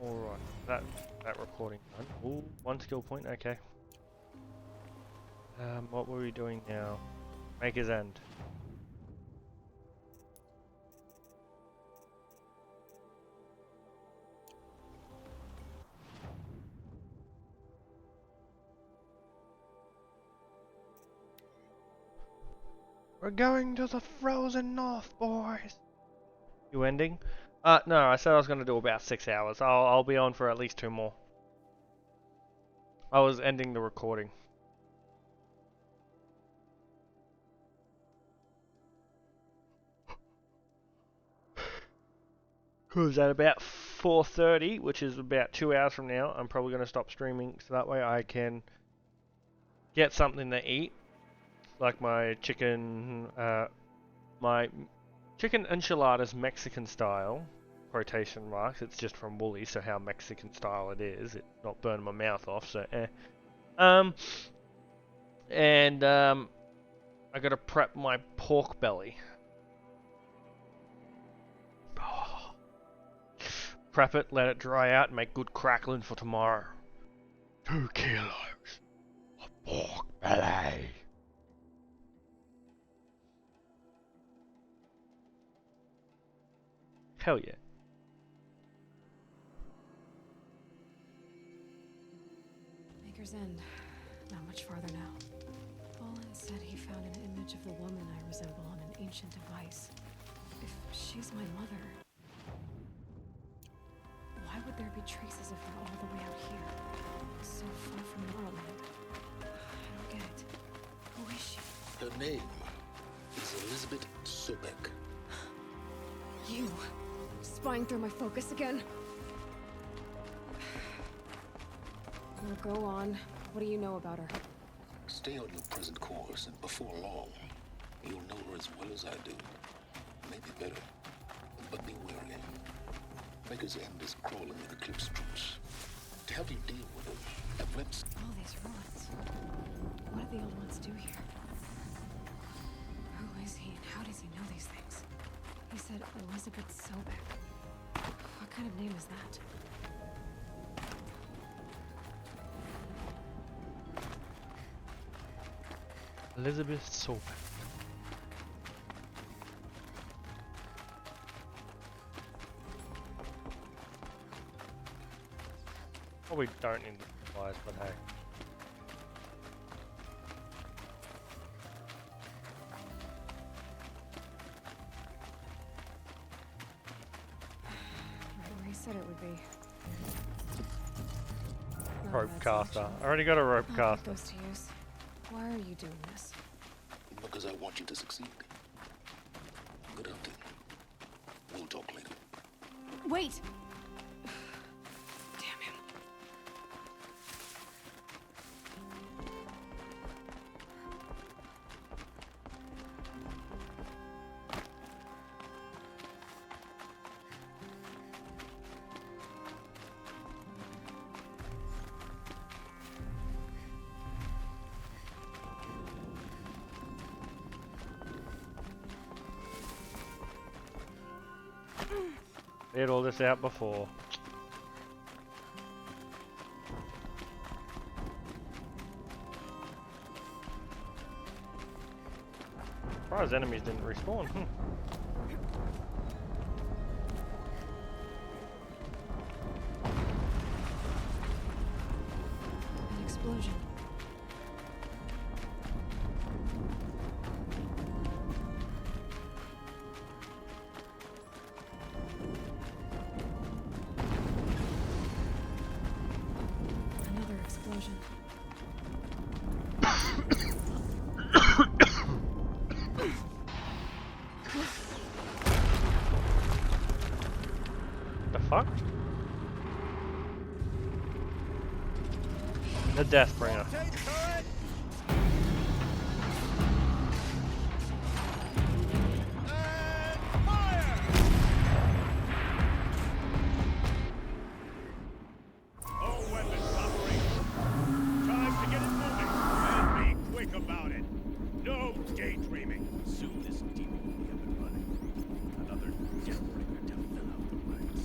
Alright, that recording done. Ooh, one skill point, okay. What were we doing now? Maker's End. We're going to the frozen north, boys! You ending? No, I said I was going to do about 6 hours. I'll be on for at least 2 more. I was ending the recording. Because at about 4:30, which is about 2 hours from now, I'm probably going to stop streaming so that way I can get something to eat. Like my chicken enchiladas Mexican style, quotation marks. It's just from Woolies, so how Mexican style it is. It's not burning my mouth off, so I gotta prep my pork belly. Prep it, let it dry out, and make good crackling for tomorrow. 2 kilos of pork belly. Hell yeah. Maker's End. Not much farther now. Bolin said he found an image of the woman I resemble on an ancient device. If she's my mother, why would there be traces of her all the way out here? So far from Morrowind. I don't get it. Who is she? Her name is Elizabeth Sobek. You! Spying through my focus again? Well, go on. What do you know about her? Stay on your present course, and before long, you'll know her as well as I do. Maybe better, but be wary. Maker's End is crawling with Eclipse troops. To help you deal with them, I've left... All these ruins. What do the old ones do here? Who is he, and how does he know these things? He said Elizabeth Sobek. What kind of name is that? Elizabeth Sobek. Probably don't need the supplies, but hey. Right where he said it would be. Rope caster. I already got a rope I'll caster. put those to use. Why are you doing this? Because I want you to succeed. Good hunting. We'll talk later. Wait! Damn him. Figured all this out before. Surprised enemies didn't respawn. An explosion. Another explosion. The fuck? The Deathbringer. About it. No daydreaming. Soon this demon will be up and running. Another Deathbringer to fill out the ranks.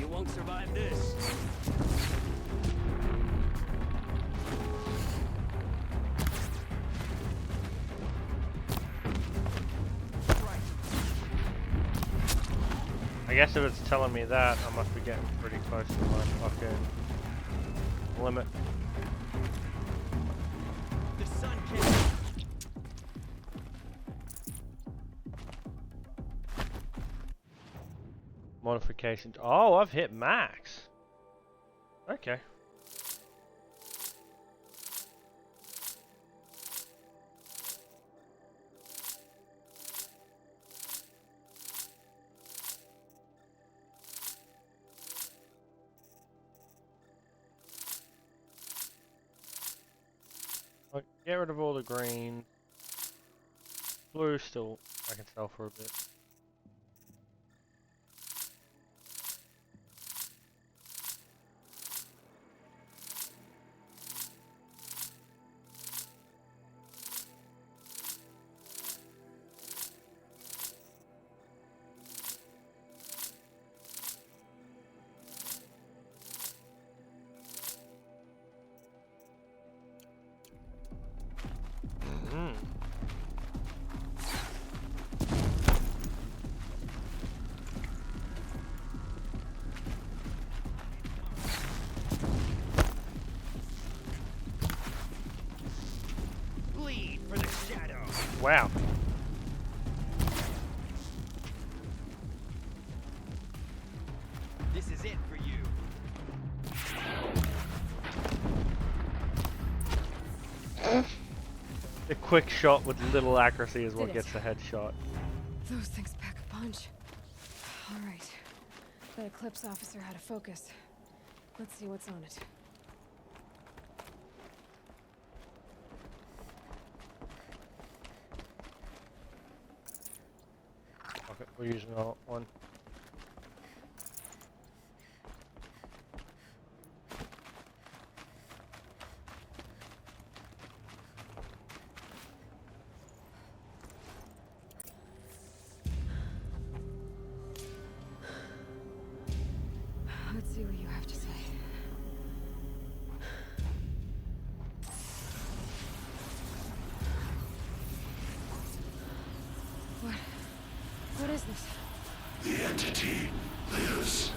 You won't survive this. I guess if it's telling me that, I must be getting pretty close to my fucking limit. The sun can't. Modifications. Oh, I've hit max. Okay. I'll get rid of all the green. Blue still I can sell for a bit. Bleed for the shadow. Wow. This is it for you. The quick shot with little accuracy is what Did it. gets the headshot. Those things pack a punch. All right. That Eclipse officer had a focus. Let's see what's on it. Okay, we're using that one. Let's see what you have to say. What is this? The entity lives.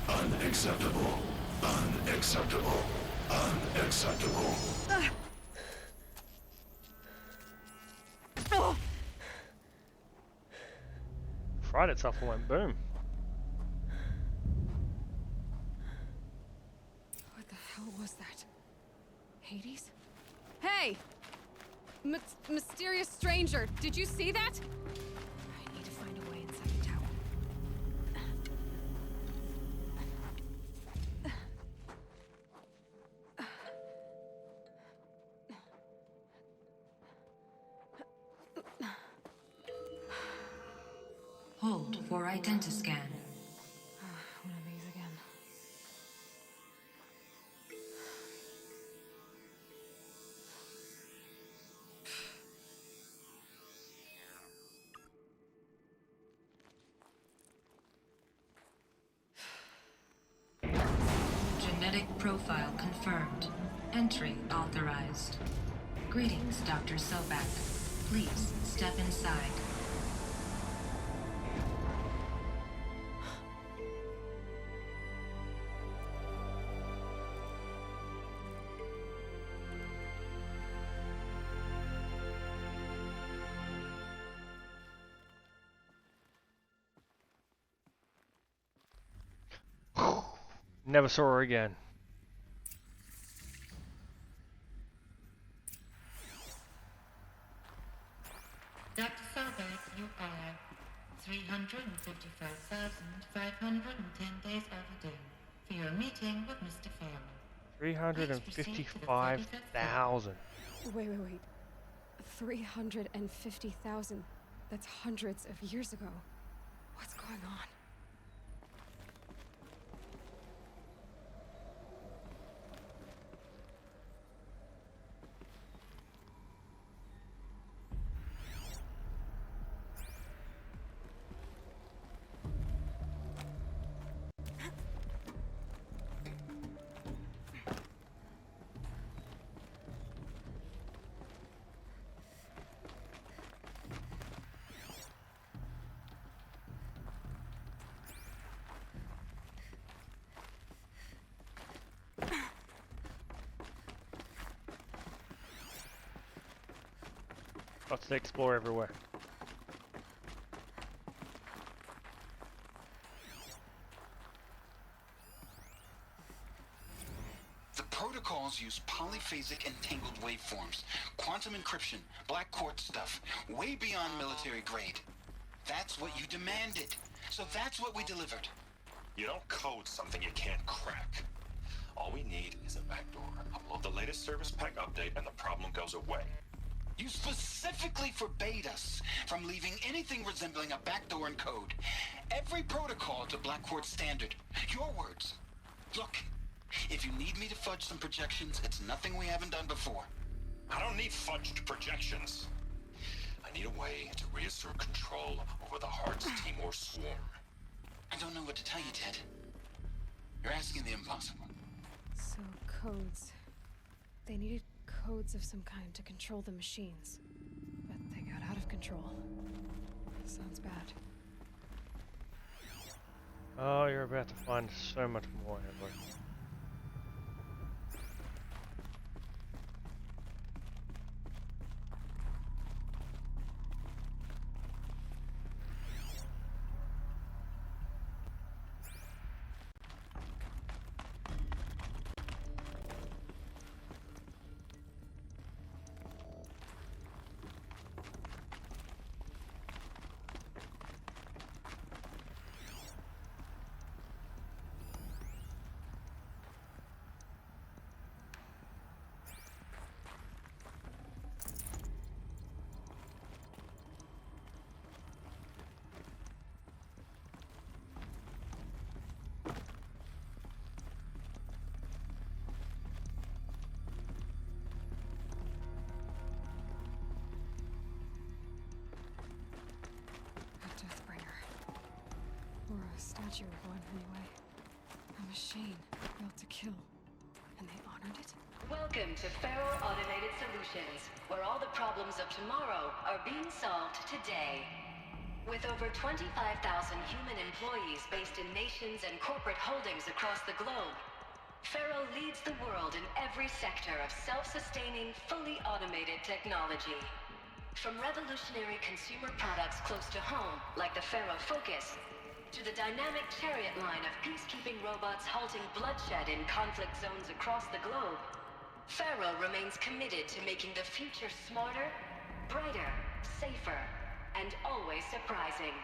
Unacceptable. Unacceptable. Unacceptable. Fried itself and went boom. What the hell was that? Hades? Hey! Mysterious stranger, did you see that? I need to find a way inside the tower. Hold for identiscan. One of these again. Genetic profile confirmed. Entry authorized. Greetings, Dr. Sobek. Please step inside. Never saw her again. Dr. Sobek, you are 355,510 days overdue for your meeting with Mr. Farrell. 355,000. Wait. 350,000. That's hundreds of years ago. What's going on? Lots to explore everywhere. The protocols use polyphasic entangled waveforms, quantum encryption, black quartz stuff, way beyond military grade. That's what you demanded. So that's what we delivered. You don't code something you can't crack. All we need is a backdoor. Upload the latest service pack update and the problem goes away. You specifically forbade us from leaving anything resembling a backdoor in code. Every protocol to Black Quartz standard. Your words. Look, if you need me to fudge some projections, it's nothing we haven't done before. I don't need fudged projections. I need a way to reassert control over the Heart's Timor swarm. I don't know what to tell you, Ted. You're asking the impossible. So, codes. They needed codes of some kind to control the machines. But they got out of control. Sounds bad. Oh, you're about to find so much more, Edward. Statue of one, anyway. A machine built to kill. And they honored it? Welcome to Faro Automated Solutions, where all the problems of tomorrow are being solved today. With over 25,000 human employees based in nations and corporate holdings across the globe, Faro leads the world in every sector of self-sustaining, fully automated technology. From revolutionary consumer products close to home, like the Faro Focus, to the dynamic chariot line of peacekeeping robots halting bloodshed in conflict zones across the globe, Faro remains committed to making the future smarter, brighter, safer, and always surprising.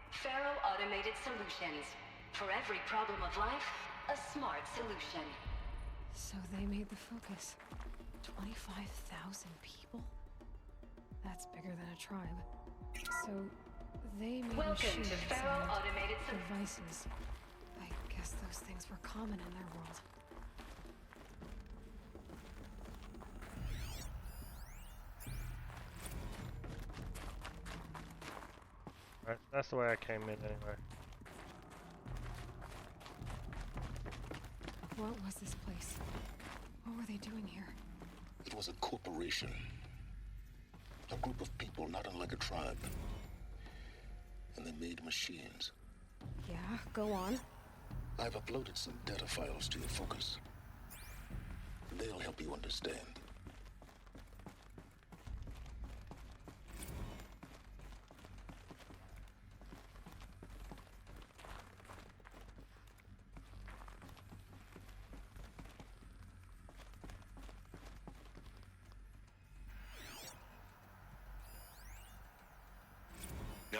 Faro Automated Solutions. For every problem of life, a smart solution. So they made the Focus. 25,000 people? That's bigger than a tribe. So they made Welcome to machines Faro and Automated devices. I guess those things were common in their world. Right, that's the way I came in anyway. What was this place? What were they doing here? It was a corporation. A group of people not unlike a tribe. And they made machines. Yeah, go on. I've uploaded some data files to your Focus. They'll help you understand.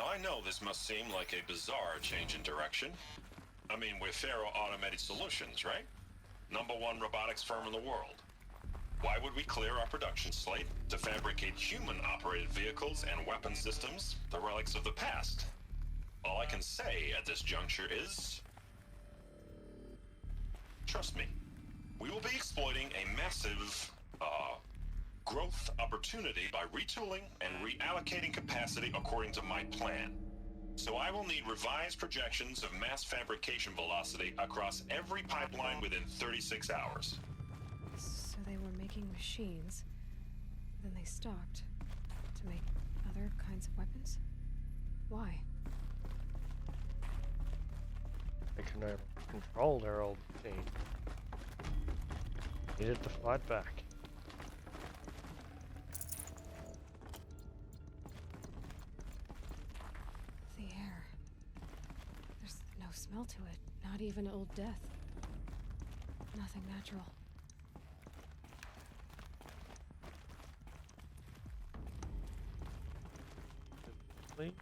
Now, I know this must seem like a bizarre change in direction. I mean, we're Faro Automated Solutions, right? #1 robotics firm in the world. Why would we clear our production slate to fabricate human-operated vehicles and weapon systems, the relics of the past? All I can say at this juncture is... trust me, we will be exploiting a massive, growth opportunity by retooling and reallocating capacity according to my plan. So I will need revised projections of mass fabrication velocity across every pipeline within 36 hours. So they were making machines, then they stopped to make other kinds of weapons? Why? They can never control their old machine. Needed to fight back. The air. There's no smell to it, not even old death. Nothing natural. Sleep.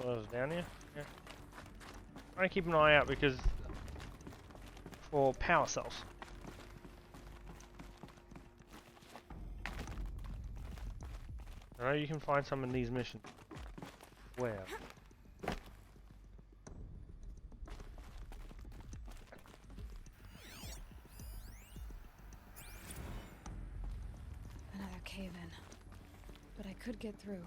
Was down here? Yeah. Trying to keep an eye out because for power cells. I know you can find some in these missions. Where? Another cave-in. But I could get through.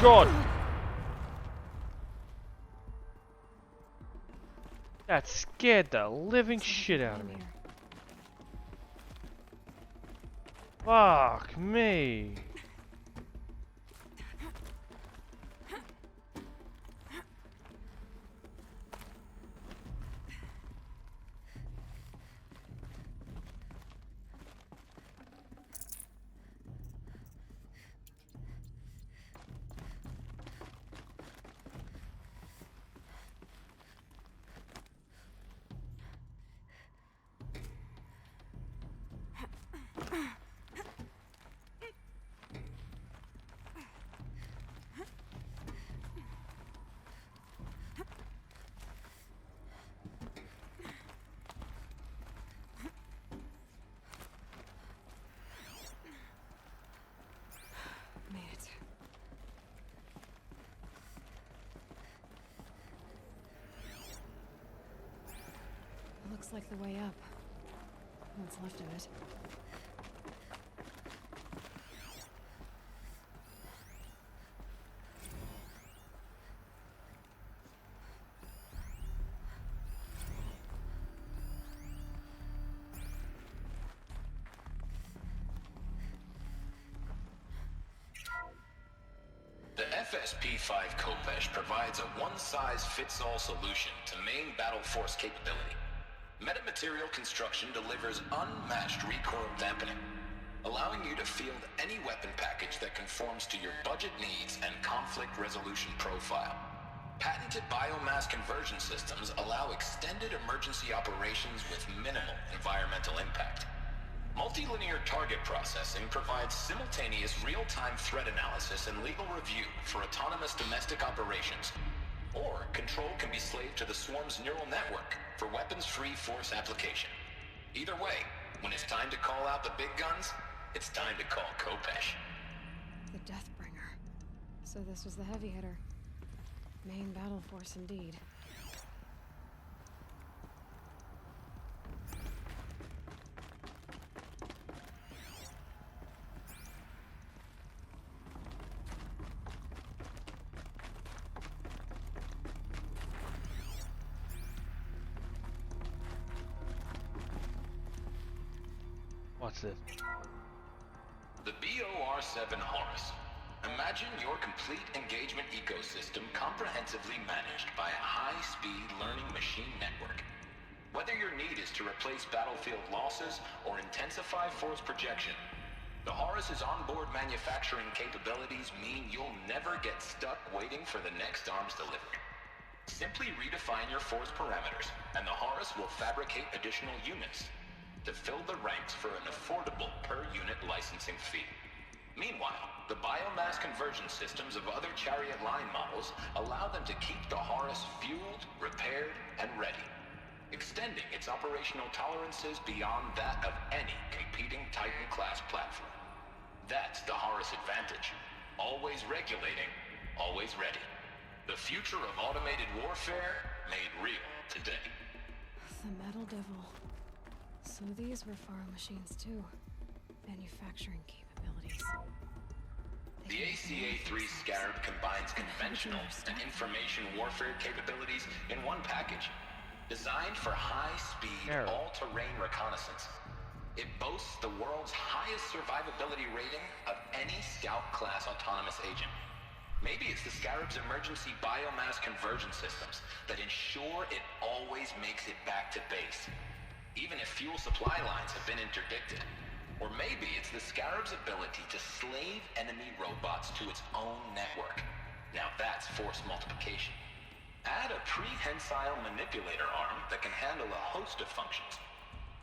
God! That scared the living shit out of me. Fuck me. Looks like the way up. What's left of it. The FSP-5 Khopesh provides a one-size-fits-all solution to main battle force capability. Metamaterial construction delivers unmatched recoil dampening, allowing you to field any weapon package that conforms to your budget needs and conflict resolution profile. Patented biomass conversion systems allow extended emergency operations with minimal environmental impact. Multilinear target processing provides simultaneous real-time threat analysis and legal review for autonomous domestic operations. Or control can be slaved to the Swarm's neural network for weapons-free force application. Either way, when it's time to call out the big guns, it's time to call Khopesh. The Deathbringer. So this was the heavy hitter. Main battle force indeed. What What's this? The BOR-7 Horus. Imagine your complete engagement ecosystem comprehensively managed by a high-speed learning machine network. Whether your need is to replace battlefield losses or intensify force projection, the Horus's onboard manufacturing capabilities mean you'll never get stuck waiting for the next arms delivery. Simply redefine your force parameters, and the Horus will fabricate additional units to fill the ranks for an affordable per-unit licensing fee. Meanwhile, the biomass conversion systems of other Chariot line models allow them to keep the Horus fueled, repaired, and ready, extending its operational tolerances beyond that of any competing Titan-class platform. That's the Horus advantage. Always regulating, always ready. The future of automated warfare made real today. The Metal Devil. So these were Faro machines too. Manufacturing capabilities. The ACA-3 Scarab combines conventional and information warfare capabilities in one package. Designed for high-speed, all-terrain reconnaissance. It boasts the world's highest survivability rating of any Scout-class autonomous agent. Maybe it's the Scarab's emergency biomass conversion systems that ensure it always makes it back to base, even if fuel supply lines have been interdicted. Or maybe it's the Scarab's ability to slave enemy robots to its own network. Now that's force multiplication. Add a prehensile manipulator arm that can handle a host of functions,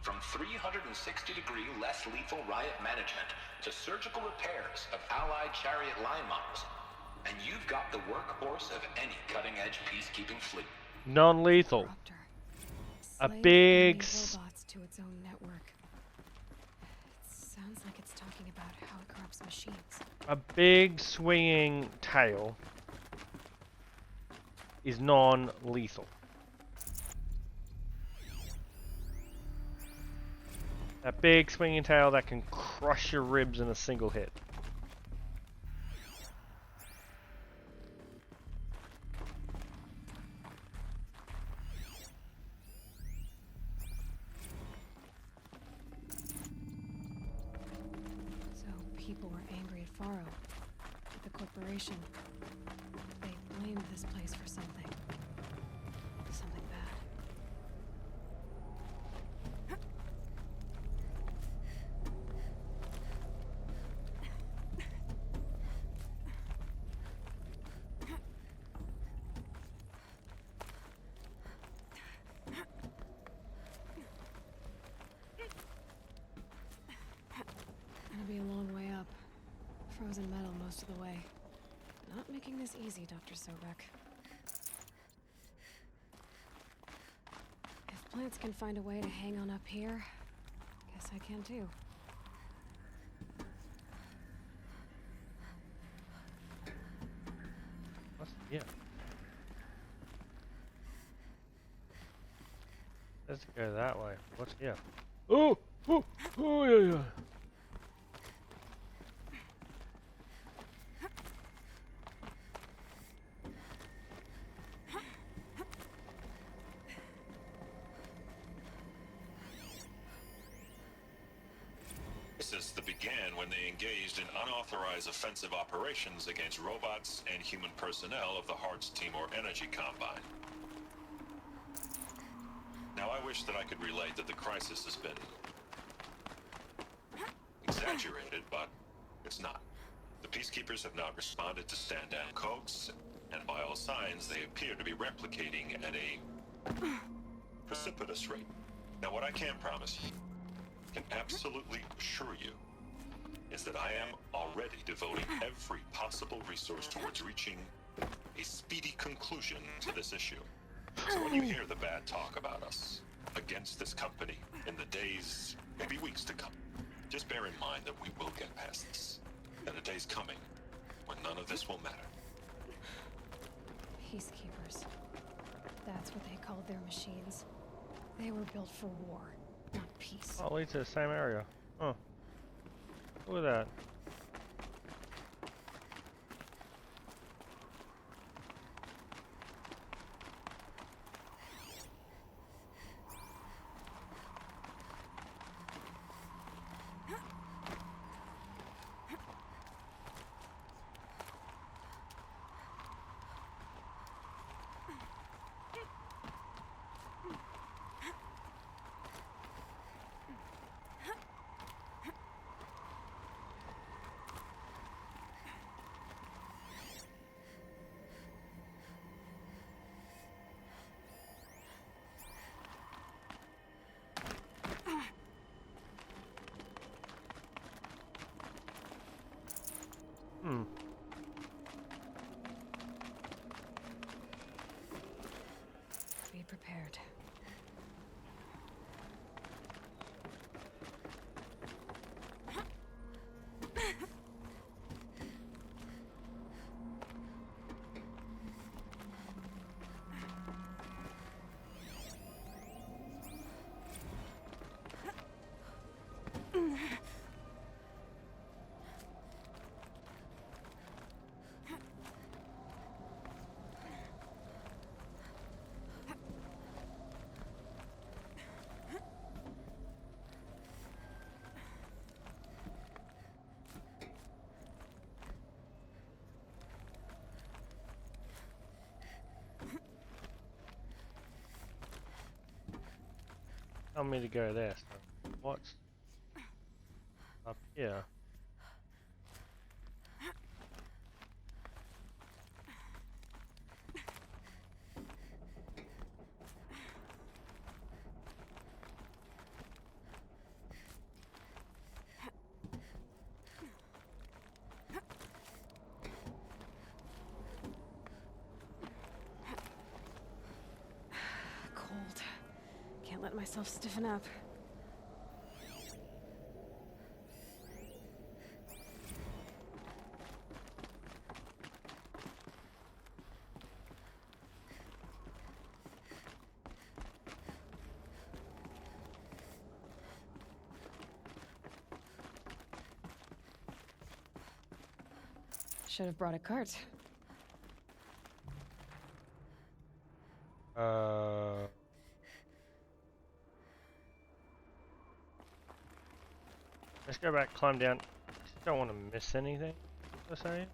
from 360-degree less lethal riot management to surgical repairs of allied Chariot line models. And you've got the workhorse of any cutting-edge peacekeeping fleet. Non-lethal. A big... robots to its own network. It sounds like it's talking about how it corrupts machines. A big swinging tail is non-lethal. A big swinging tail that can crush your ribs in a single hit. So people were angry at Faro, at the corporation. They blamed this place for something. Something bad. It'll be a long way up. Frozen metal most of the way. Not making this easy, Dr. Sobek. If plants can find a way to hang on up here, guess I can too. What's yeah? Let's go that way. What's here? Oh! Oh! Oh yeah, yeah. This began when they engaged in unauthorized offensive operations against robots and human personnel of the Hearts Timor Energy Combine. Now I wish that I could relate that the crisis has been exaggerated, but it's not. The Peacekeepers have not responded to stand-down codes, and by all signs they appear to be replicating at a precipitous rate. Now what I can promise you, can absolutely assure you, is that I am already devoting every possible resource towards reaching a speedy conclusion to this issue. So when you hear the bad talk about us against this company in the days, maybe weeks to come, just bear in mind that we will get past this. And a day's coming when none of this will matter. Peacekeepers. That's what they called their machines. They were built for war, not peace. Oh, it leads to the same area. Huh. Look at that. Tell me to go there. So what's up here? Cold. Can't let myself stiffen up. Should have brought a cart. Let's go back, climb down. Just don't want to miss anything, per se.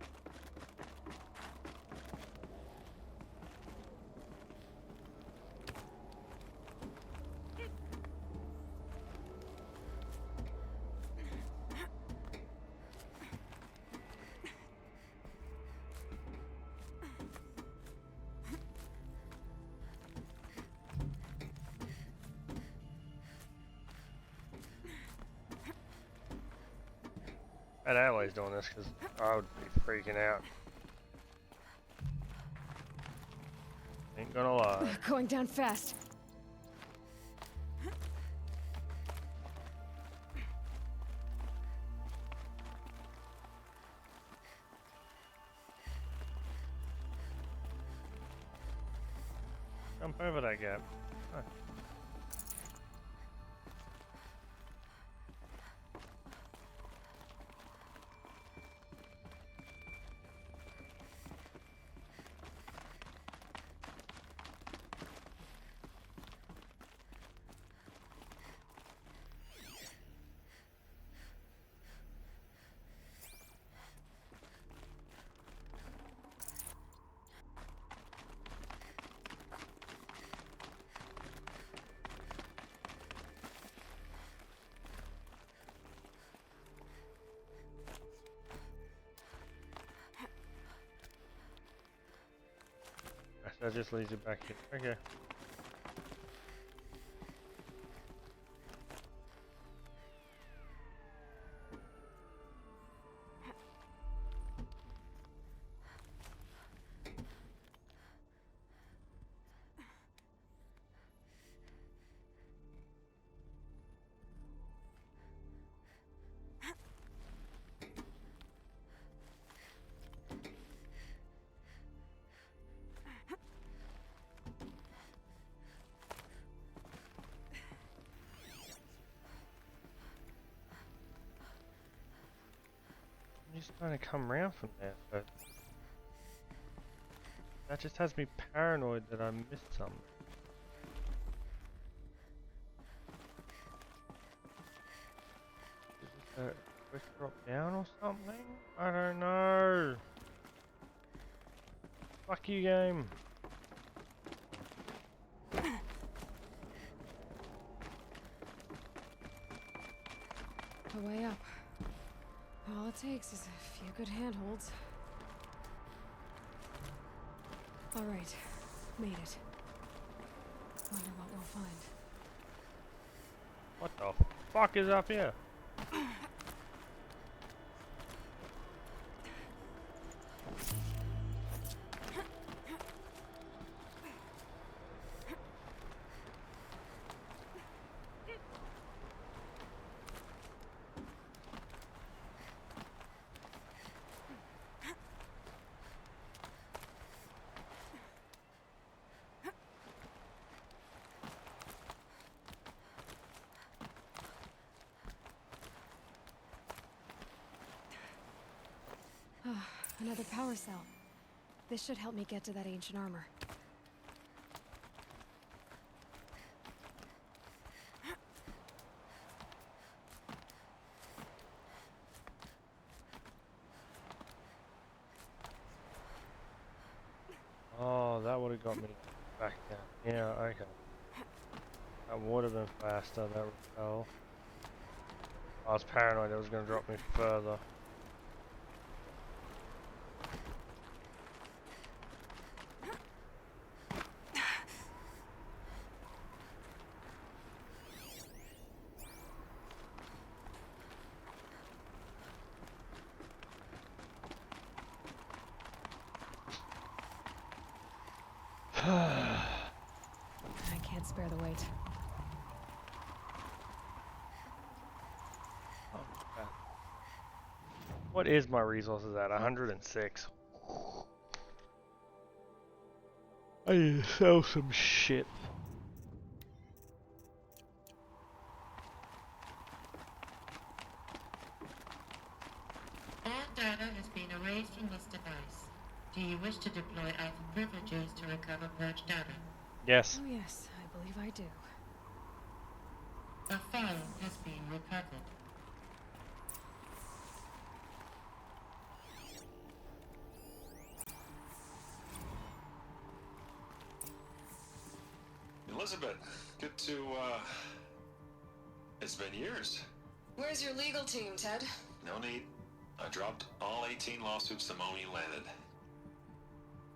At Adelaide's doing this because I would be freaking out. Ain't gonna lie. Going down fast. Jump over that gap. Oh. That just leads you back here. Okay. He's trying to come around from there, but that just has me paranoid that I missed something. Is this a quick drop down or something? I don't know. Fuck you, game. A way up. All it takes is a few good handholds. All right, made it. Wonder what we'll find. What the fuck is up here? Another power cell. This should help me get to that ancient armor. Oh, that would have got me back down. Yeah, okay. That would have been faster, that repel. I was paranoid it was going to drop me further. I can't spare the weight. What is my resources at? 106. I need to sell some shit. All data has been erased from this device. Do you wish to deploy Alpha privileges to recover purged data? Yes. Oh yes, I believe I do. A file has been recovered. Elizabeth, good to, it's been years. Where's your legal team, Ted? No need. I dropped all 18 lawsuits the moment you landed.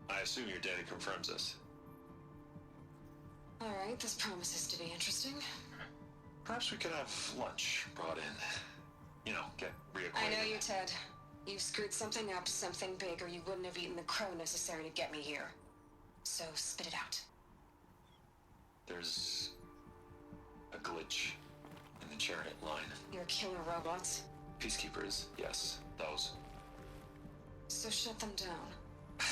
I assume your data confirms this. Alright, this promises to be interesting. Perhaps we could have lunch brought in. You know, get reacquainted. I know you, Ted. You screwed something up, something big, or you wouldn't have eaten the crow necessary to get me here. So, spit it out. There's a glitch in the chariot line. Your killer robots? Peacekeepers, yes, those. So shut them down.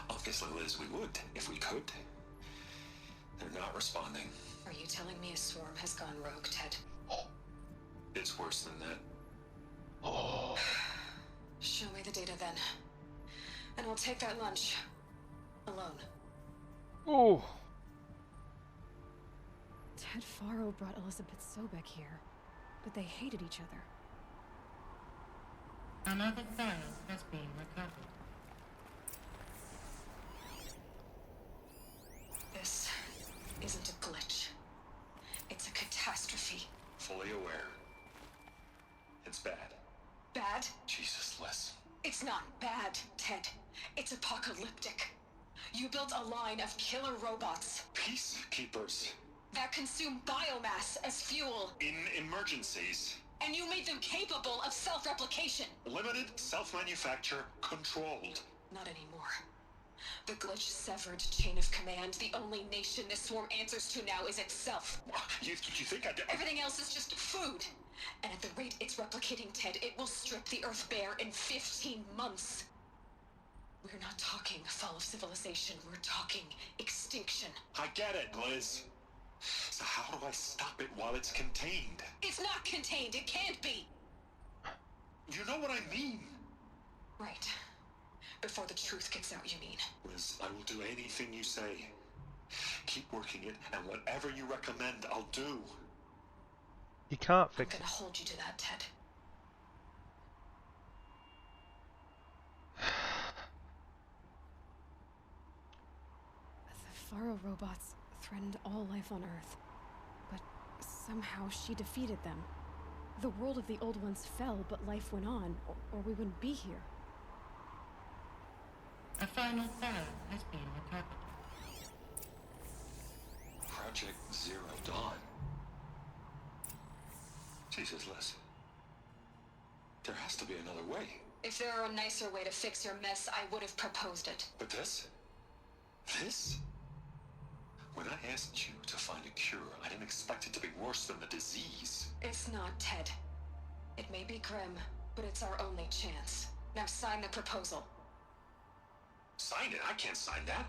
Obviously, Liz, we would, if we could. They're not responding. Are you telling me a swarm has gone rogue, Ted? It's worse than that. Show me the data then. And I'll take that lunch. Alone. Ooh. Ted Faro brought Elizabeth Sobek here, but they hated each other. Another file has been recovered. This isn't a glitch. It's a catastrophe. Fully aware. It's bad. Bad? Jesus, Liz. It's not bad, Ted. It's apocalyptic. You built a line of killer robots Peacekeepers. that consume biomass as fuel, In emergencies. and you made them capable of self-replication. Limited, self-manufacture, controlled. Not anymore. The glitch severed chain of command. The only nation this swarm answers to now is itself. You think I did? Everything else is just food. And at the rate it's replicating, Ted, it will strip the Earth bare in 15 months. We're not talking fall of civilization. We're talking extinction. I get it, Liz. So how do I stop it while it's contained? It's not contained. It can't be. You know what I mean. Right. Before the truth gets out, you mean? Liz, I will do anything you say. Keep working it, and whatever you recommend, I'll do. You can't I'm fix gonna it. hold you to that, Ted. The Faro robots threatened all life on Earth, but somehow she defeated them. The world of the old ones fell, but life went on, or we wouldn't be here. A final file has been recovered. Project Zero Dawn. Jesus, Liz. There has to be another way. If there were a nicer way to fix your mess, I would have proposed it. But this? This? When I asked you to find a cure, I didn't expect it to be worse than the disease. It's not, Ted. It may be grim, but it's our only chance. Now sign the proposal. Sign it? I can't sign that.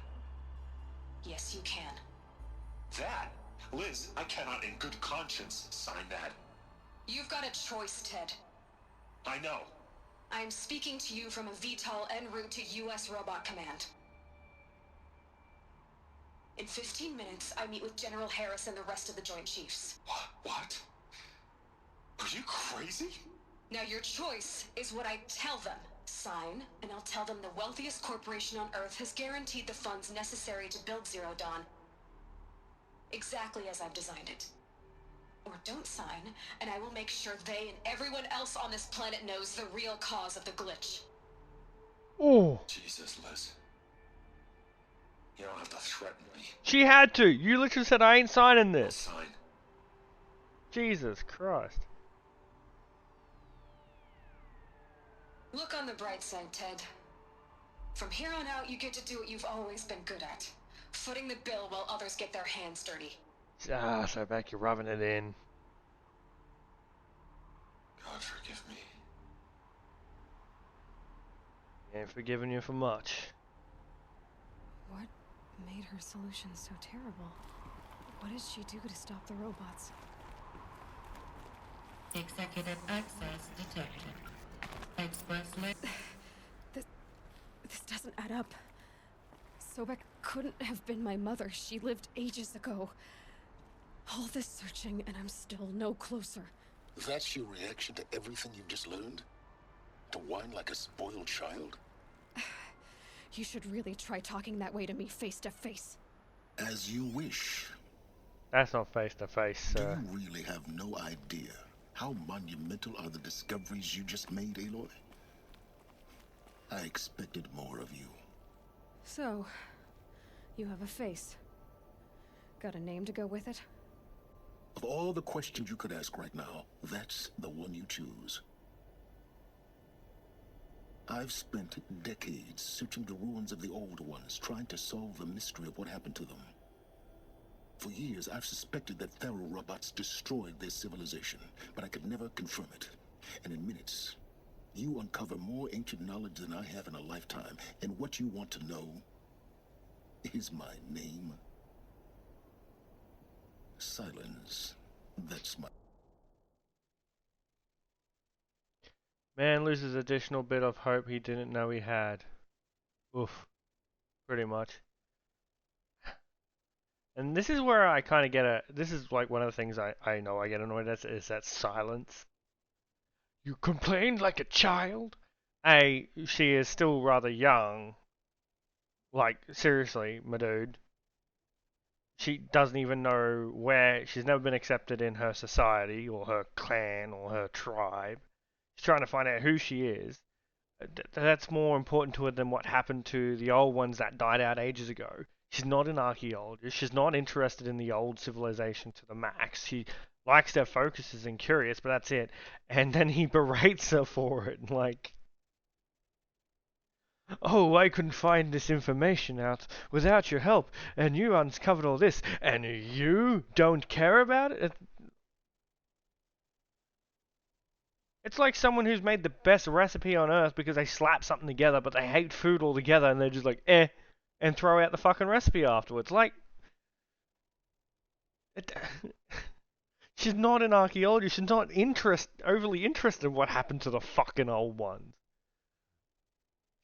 Yes, you can. That? Liz, I cannot in good conscience sign that. You've got a choice, Ted. I know. I'm speaking to you from a VTOL en route to U.S. Robot Command. In 15 minutes, I meet with General Harris and the rest of the Joint Chiefs. What? Are you crazy? Now your choice is what I tell them. Sign, and I'll tell them the wealthiest corporation on Earth has guaranteed the funds necessary to build Zero Dawn. Exactly as I've designed it. Or don't sign, and I will make sure they and everyone else on this planet knows the real cause of the glitch. Oh. Jesus, Liz. You don't have to threaten me. She had to. You literally said I ain't signing this. I'll sign. Jesus Christ. Look on the bright side, Ted. From here on out, you get to do what you've always been good at. Footing the bill while others get their hands dirty. Ah, so back you're rubbing it in. God forgive me. Ain't forgiving you for much. What made her solution so terrible? What did she do to stop the robots? Executive access detected. Express This doesn't add up. Sobek couldn't have been my mother. She lived ages ago. All this searching, and I'm still no closer. That's your reaction to everything you've just learned? To whine like a spoiled child? You should really try talking that way to me face to face. As you wish. That's not face to face, sir. Do you really have no idea how monumental are the discoveries you just made, Aloy? I expected more of you. So, you have a face. Got a name to go with it? Of all the questions you could ask right now, that's the one you choose. I've spent decades searching the ruins of the old ones, trying to solve the mystery of what happened to them. For years, I've suspected that Thero robots destroyed their civilization, but I could never confirm it. And in minutes, you uncover more ancient knowledge than I have in a lifetime. And what you want to know is my name. Silence. That's my... Man loses additional bit of hope he didn't know he had. Oof. Pretty much. And this is where I kind of get this is like one of the things I know I get annoyed at, is that silence. You complained like a child? She is still rather young. Like, seriously, my dude. She doesn't even know where, she's never been accepted in her society, or her clan, or her tribe. She's trying to find out who she is. That's more important to her than what happened to the old ones that died out ages ago. She's not an archaeologist. She's not interested in the old civilization to the max. She likes their focuses and curious, but that's it. And then he berates her for it, like, oh, I couldn't find this information out without your help, and you uncovered all this, and you don't care about it? It's like someone who's made the best recipe on earth because they slap something together, but they hate food altogether, and they're just like, and throw out the fucking recipe afterwards. Like, she's not an archaeologist. She's not overly interested in what happened to the fucking old ones.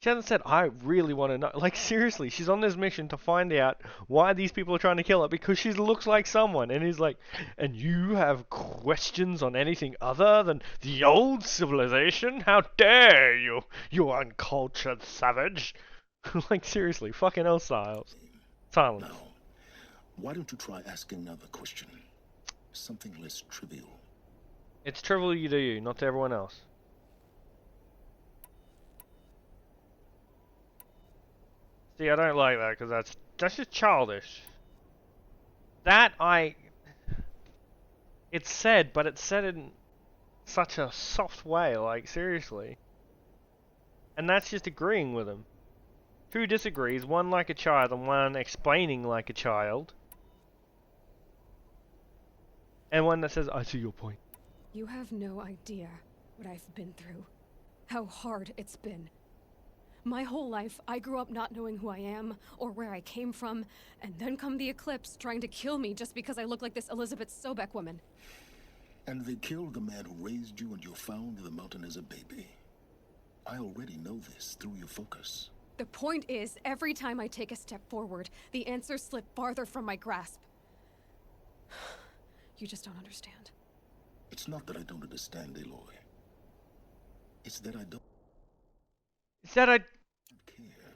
She hasn't said, I really want to know. Like, seriously, she's on this mission to find out why these people are trying to kill her, because she looks like someone. And he's like, and you have questions on anything other than the old civilization? How dare you, you uncultured savage. Like, seriously, fucking hell, Silence. Now, why don't you try asking another question? Something less trivial. It's trivial to you, not to everyone else. See, I don't like that, because that's just childish. It's said, but it's said in such a soft way, like, seriously. And that's just agreeing with him. Two disagrees, one like a child and one explaining like a child. And one that says, I see your point. You have no idea what I've been through. How hard it's been. My whole life, I grew up not knowing who I am or where I came from, and then come the Eclipse trying to kill me just because I look like this Elizabeth Sobek woman. And they killed the man who raised you and you found in the mountain as a baby. I already know this through your focus. The point is, every time I take a step forward, the answers slip farther from my grasp. You just don't understand. It's not that I don't understand, Aloy. It's that I don't Is that a... care.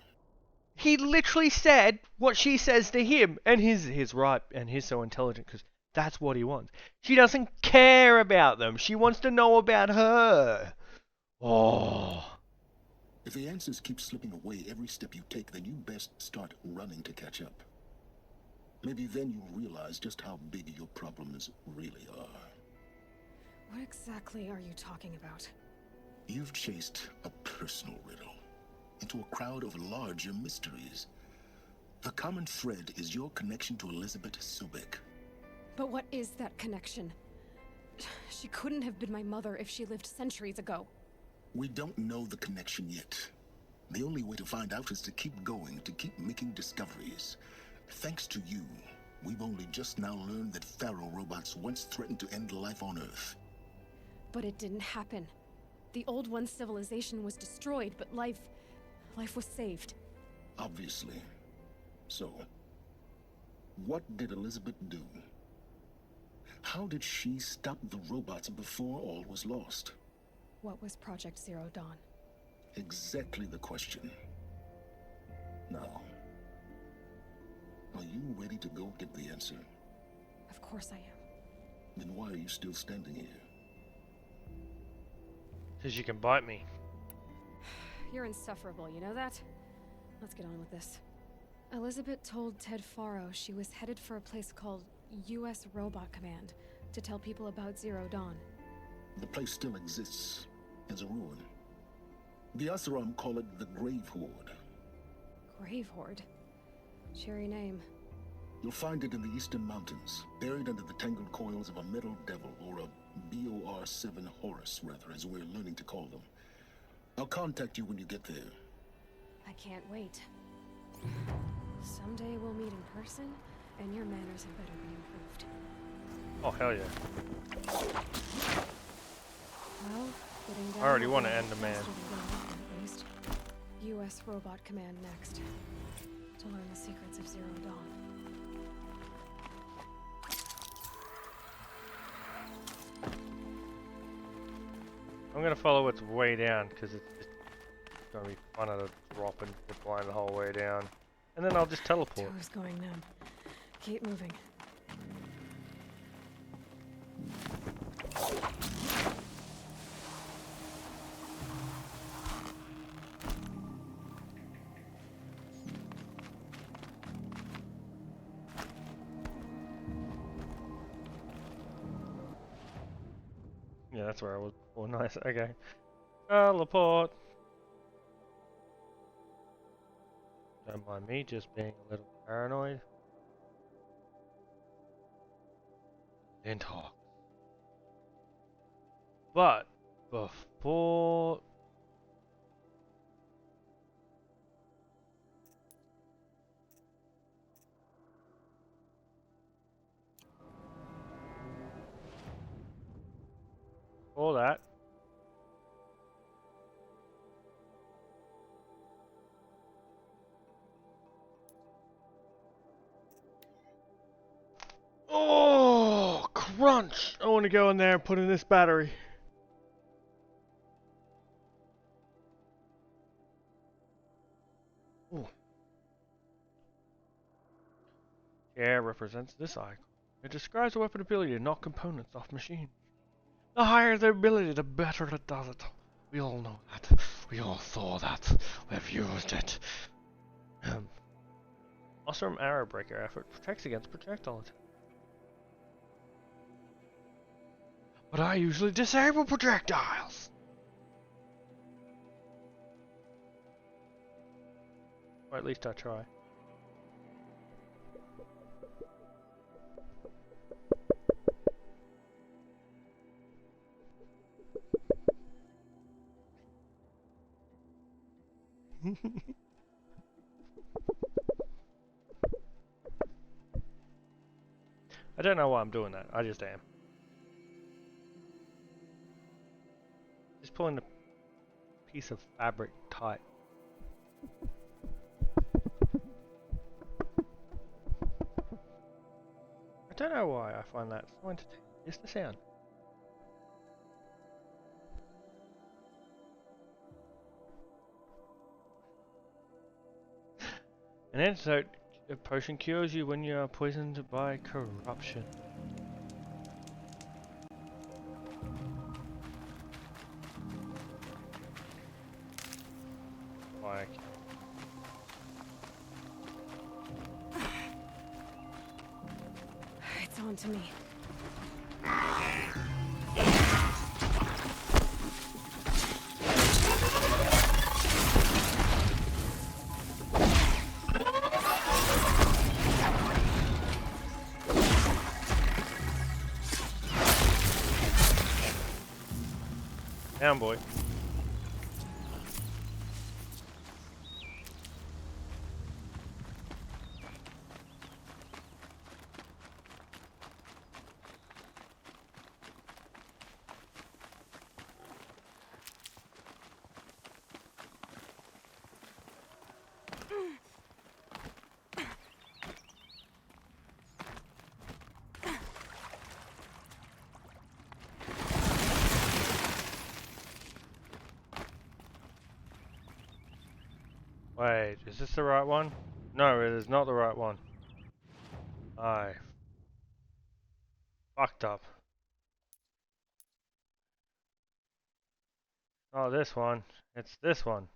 He literally said what she says to him, and he's right, and he's so intelligent because that's what he wants. She doesn't care about them. She wants to know about her. Oh. If the answers keep slipping away every step you take, then you best start running to catch up. Maybe then you'll realize just how big your problems really are. What exactly are you talking about? You've chased a personal riddle into a crowd of larger mysteries. The common thread is your connection to Elizabeth Sobek. But what is that connection? She couldn't have been my mother if she lived centuries ago. We don't know the connection yet. The only way to find out is to keep going, to keep making discoveries. Thanks to you, we've only just now learned that Pharaoh robots once threatened to end life on Earth. But it didn't happen. The Old One's civilization was destroyed, but life was saved. Obviously. So, what did Elizabeth do? How did she stop the robots before all was lost? What was Project Zero Dawn? Exactly the question. Now, are you ready to go get the answer? Of course I am. Then why are you still standing here? Because you can bite me. You're insufferable, you know that? Let's get on with this. Elizabeth told Ted Faro she was headed for a place called U.S. Robot Command to tell people about Zero Dawn. The place still exists as a ruin. The Oseram call it the Grave Horde. Grave Horde? Cheery name. You'll find it in the Eastern Mountains, buried under the tangled coils of a metal devil, or a BOR-7 Horus, rather, as we're learning to call them. I'll contact you when you get there. I can't wait. Someday we'll meet in person, and your manners had better be improved. Oh, hell yeah. Well, getting down I already the want to road end the man. faster than going, at least. U.S. Robot Command next, to learn the secrets of Zero Dawn. I'm gonna follow its way down because it's gonna be fun to drop and get blind the whole way down, and then I'll just teleport. Toes going numb. Keep moving. Yeah, that's where I was. Oh, nice. Okay. Teleport. Don't mind me just being a little paranoid. Linthawk. But before all that, oh, crunch! I want to go in there and put in this battery. Ooh. Yeah, represents this icon. It describes a weapon ability to knock components off machines. The higher the ability, the better it does it. We all know that. We all saw that. We've used it. Awesome Arrow Breaker effort protects against projectile attack. But I usually disable projectiles. Or at least I try. I don't know why I'm doing that. I just am. Just pulling the piece of fabric tight. I don't know why I find that so entertaining. Just the sound. An antidote potion cures you when you are poisoned by corruption. Like. It's on to me. Down, boy. Wait, is this the right one? No, it is not the right one. I fucked up. Oh, this one. It's this one.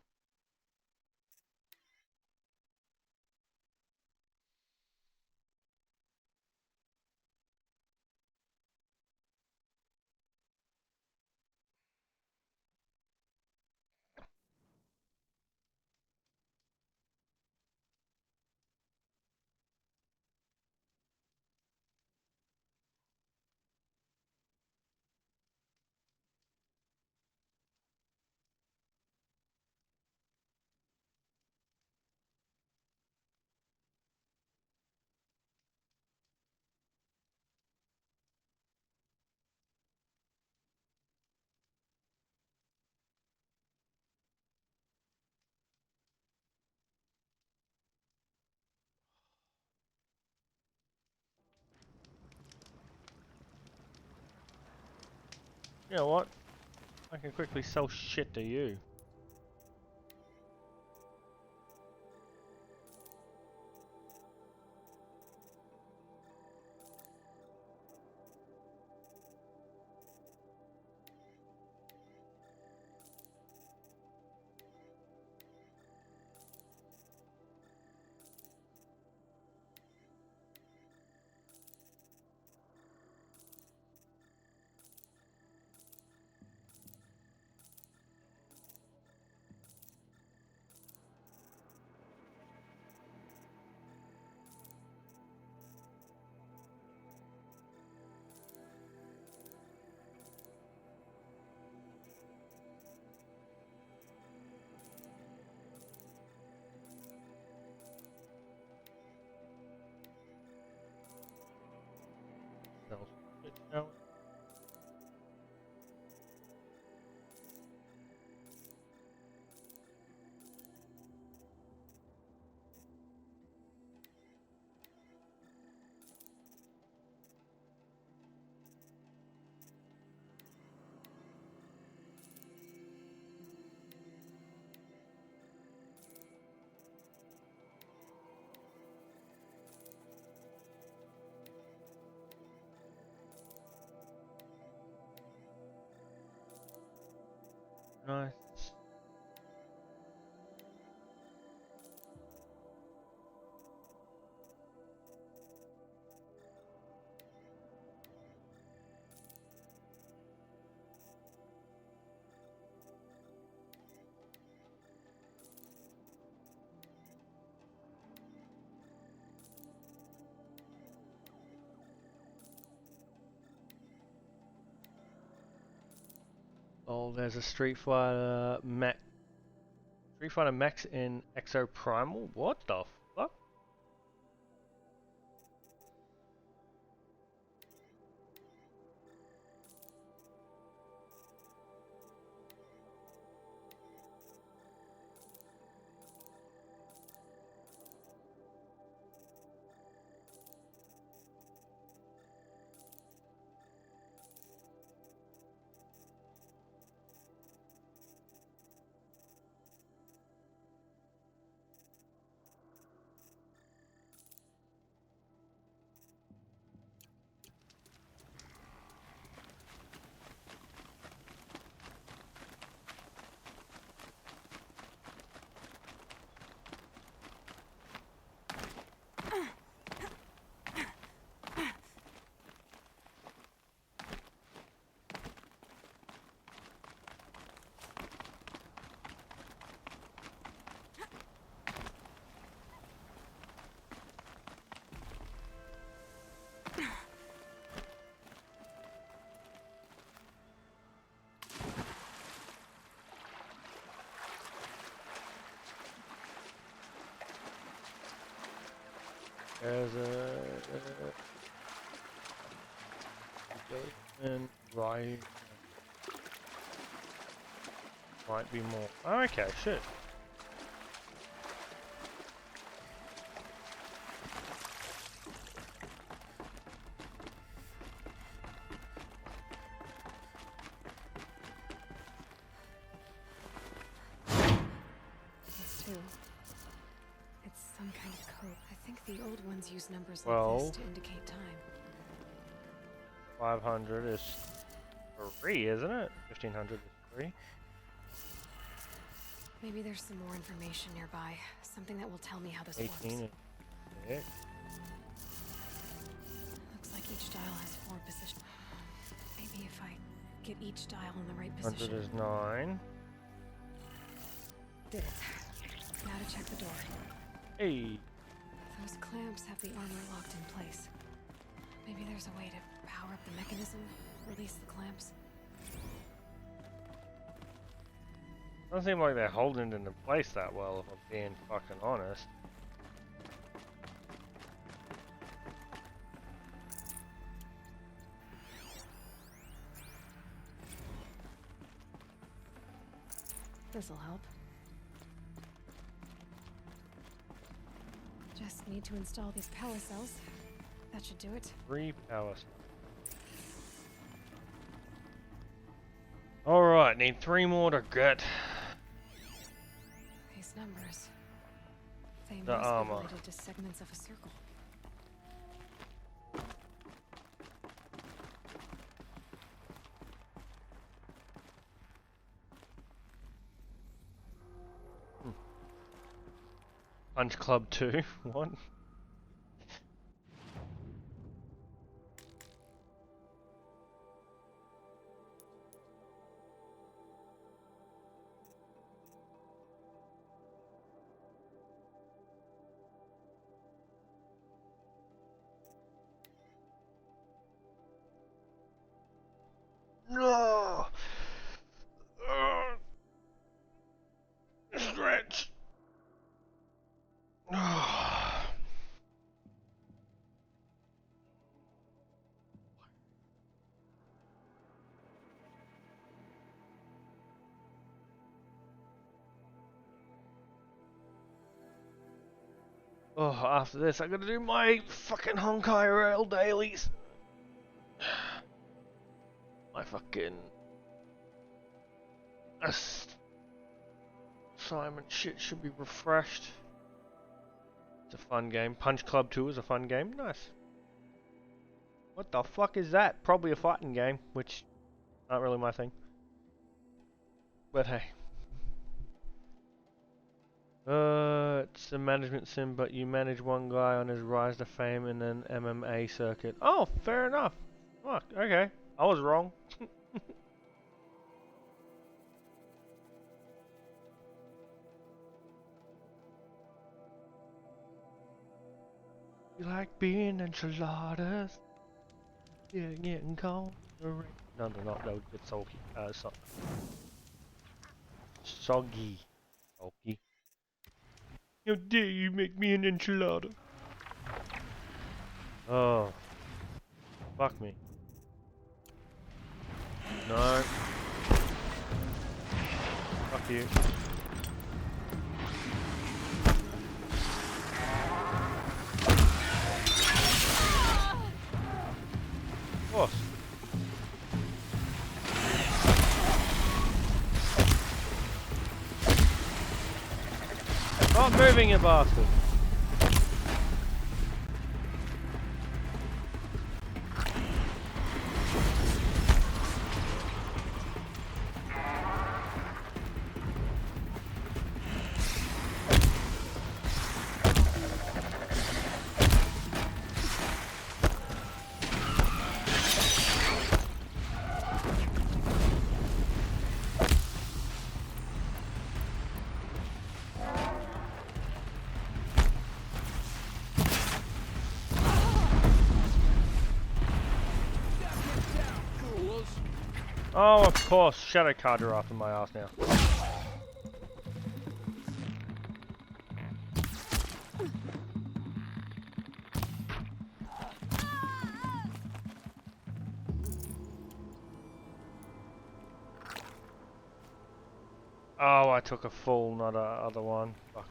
You know what? I can quickly sell shit to you. Sell shit, shall we? Nice. Oh, there's a Street Fighter Max. Street Fighter Max in Exo Primal? What the fuck? There's a and right might be more. Oh, okay, shit. These two. It's some kind of code. I think the old ones use numbers Well, like this to indicate time. 500 is 3, isn't it? 1500 is 3. Maybe there's some more information nearby. Something that will tell me how this 18 works. and 6. Looks like each dial has 4 positions. Maybe if I get each dial in the right 100 position. is 9. Did it. Now to check the door. Hey. Those clamps have the armor locked in place. Maybe there's a way to power up the mechanism, release the clamps. Doesn't seem like they're holding it into place that well, if I'm being fucking honest. This'll help. Just need to install these power cells. That should do it. 3 power cells. Alright, need 3 more to get These numbers. They the must armor. be related to segments of a circle. Punch Club 2. What? No. Stretch. Oh, after this, I gotta do my fucking Honkai Rail dailies. My fucking assignment shit should be refreshed. It's a fun game. Punch Club 2 is a fun game. Nice. What the fuck is that? Probably a fighting game, which not really my thing. But hey. It's a management sim, but you manage one guy on his rise to fame in an MMA circuit. Oh, fair enough. Fuck, okay. I was wrong. You like being enchiladas? Yeah, getting cold. No, no, not those. It's soggy. Soggy. Soggy. How dare you make me an enchilada? Oh. Fuck me. No. Fuck you. Of course. Stop moving, you bastard. Oh, of course, Shadow Card are after my ass now. Oh, I took a full, not a other one. Fuck.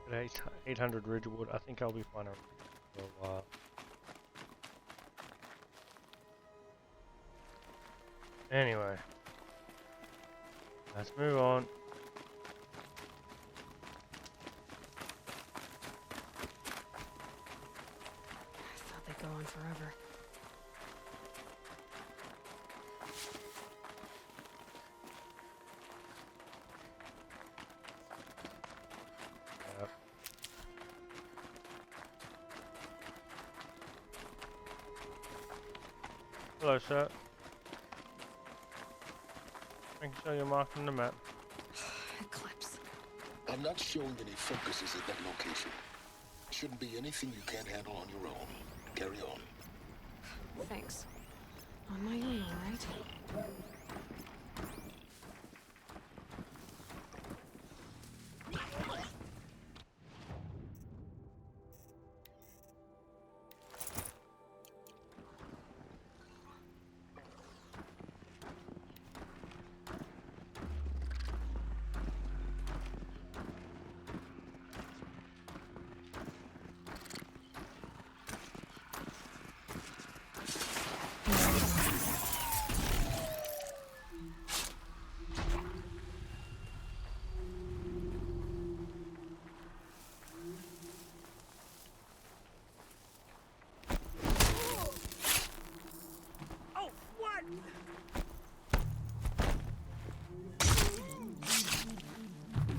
At 800 Ridgewood, I think I'll be fine for a while. Anyway, let's move on. I thought they'd go on forever. Yep. Hello, sir. Make sure you're marking the map. Eclipse. I'm not showing any focuses at that location. Shouldn't be anything you can't handle on your own. Carry on. Thanks. On my own, all right?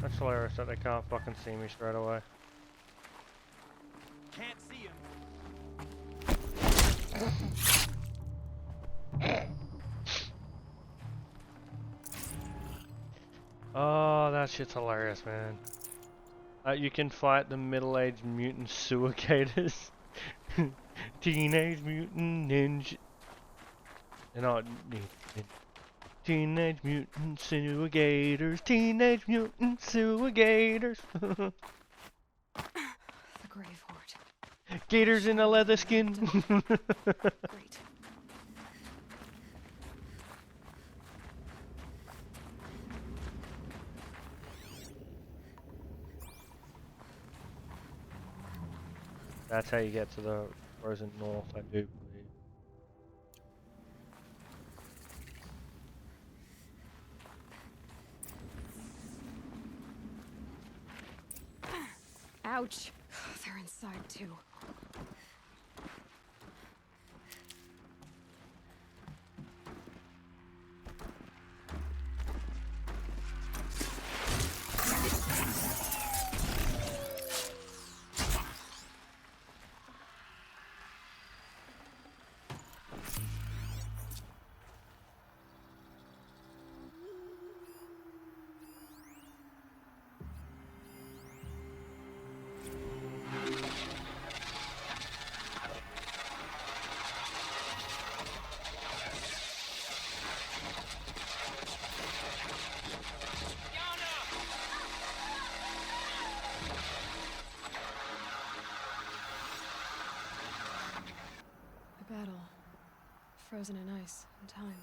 That's hilarious that they can't fucking see me straight away. Can't see him. Oh, that shit's hilarious, man. You can fight the middle-aged mutant sewer gators. Teenage Mutant Ninja. Teenage Mutant Sewer Gators. Teenage Mutant Sewer Gators. The grave horde. Gators in a leather skin. Great. That's how you get to the frozen north, I do believe. Ouch. They're inside too. Battle. Frozen in ice and time.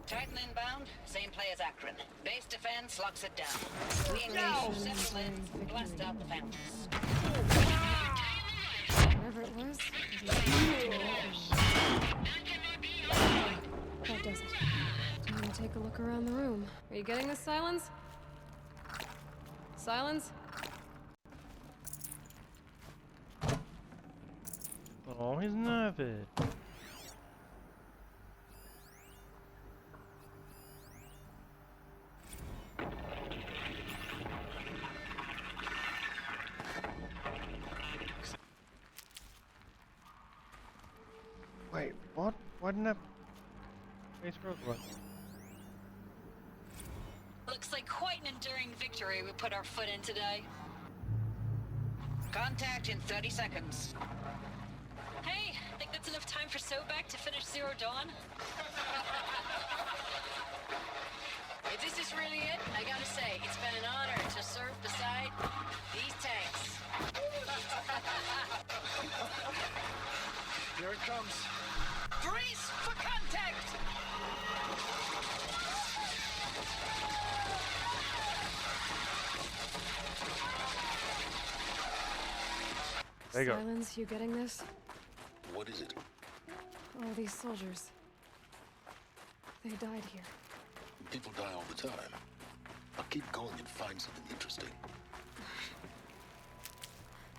Titan inbound, same play as Akron. Base defense locks it down. We engage several ends, blast out the fountains. Whatever it was, that does it. Time to take a look around the room. Are you getting this, Silence? Silence? Oh, he's nervous. Wait, what? Why didn't that face roadblock? Looks like quite an enduring victory we put our foot in today. Contact in 30 seconds. Hey, think that's enough time for Sobek to finish Zero Dawn? If this is really it, I gotta say, it's been an honor to serve beside these tanks. Here it comes. Brace for contact! There you go. Silence, you getting this? What is it? All these soldiers. They died here. People die all the time. I'll keep going and find something interesting.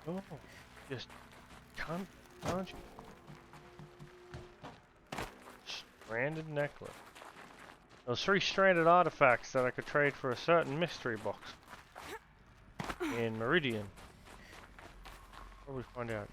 Oh, just can't you? Stranded necklace. Those 3 stranded artifacts that I could trade for a certain mystery box in Meridian. What will we find out?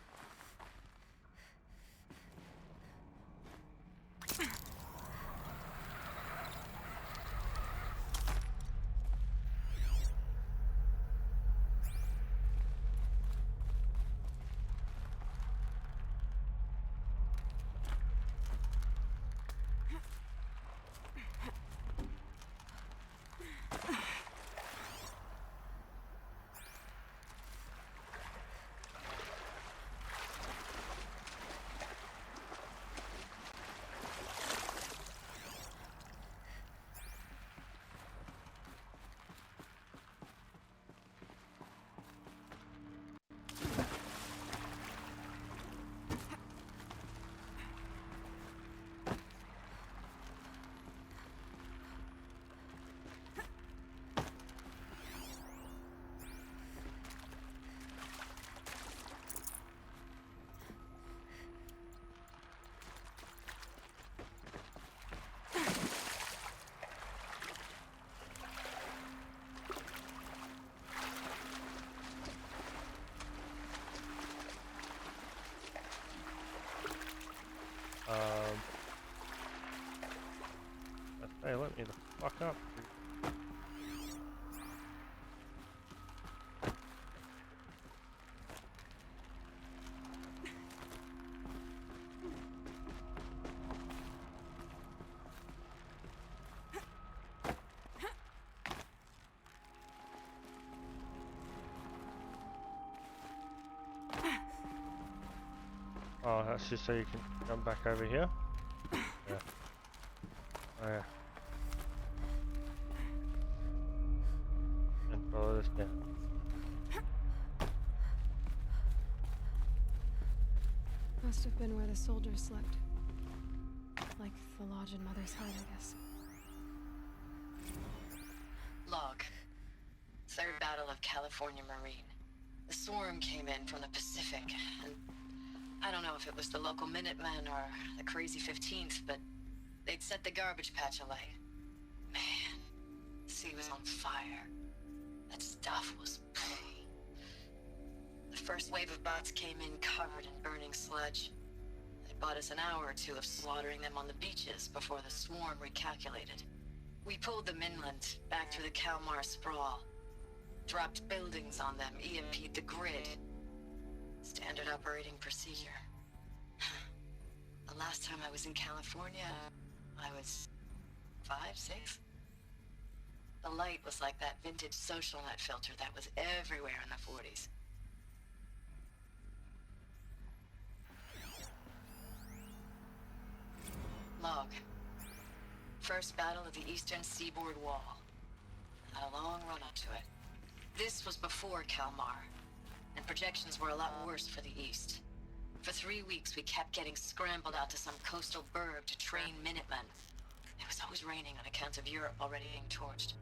Hey, let me the fuck up. Oh, that's just so you can jump back over here. Yeah. Oh yeah. And follow this down. Must have been where the soldiers slept. Like the lodge in Mother's Heart, I guess. Log. Third Battle of California Marine. The swarm came in from the Pacific, and I don't know if it was the local Minutemen or the crazy 15th, but they'd set the garbage patch alight. Man, the sea was on fire. That stuff was... The first wave of bots came in covered in burning sludge. It bought us an hour or two of slaughtering them on the beaches before the swarm recalculated. We pulled them inland, back through the Kalmar sprawl. Dropped buildings on them, EMP'd the grid. Standard operating procedure. The last time I was in California, I was 5, 6? The light was like that vintage social net filter that was everywhere in the 40s. Log. First battle of the Eastern Seaboard Wall. Had a long run up to it. This was before Kalmar, and projections were a lot worse for the East. For 3 weeks, we kept getting scrambled out to some coastal burg to train Minutemen. It was always raining on account of Europe already being torched.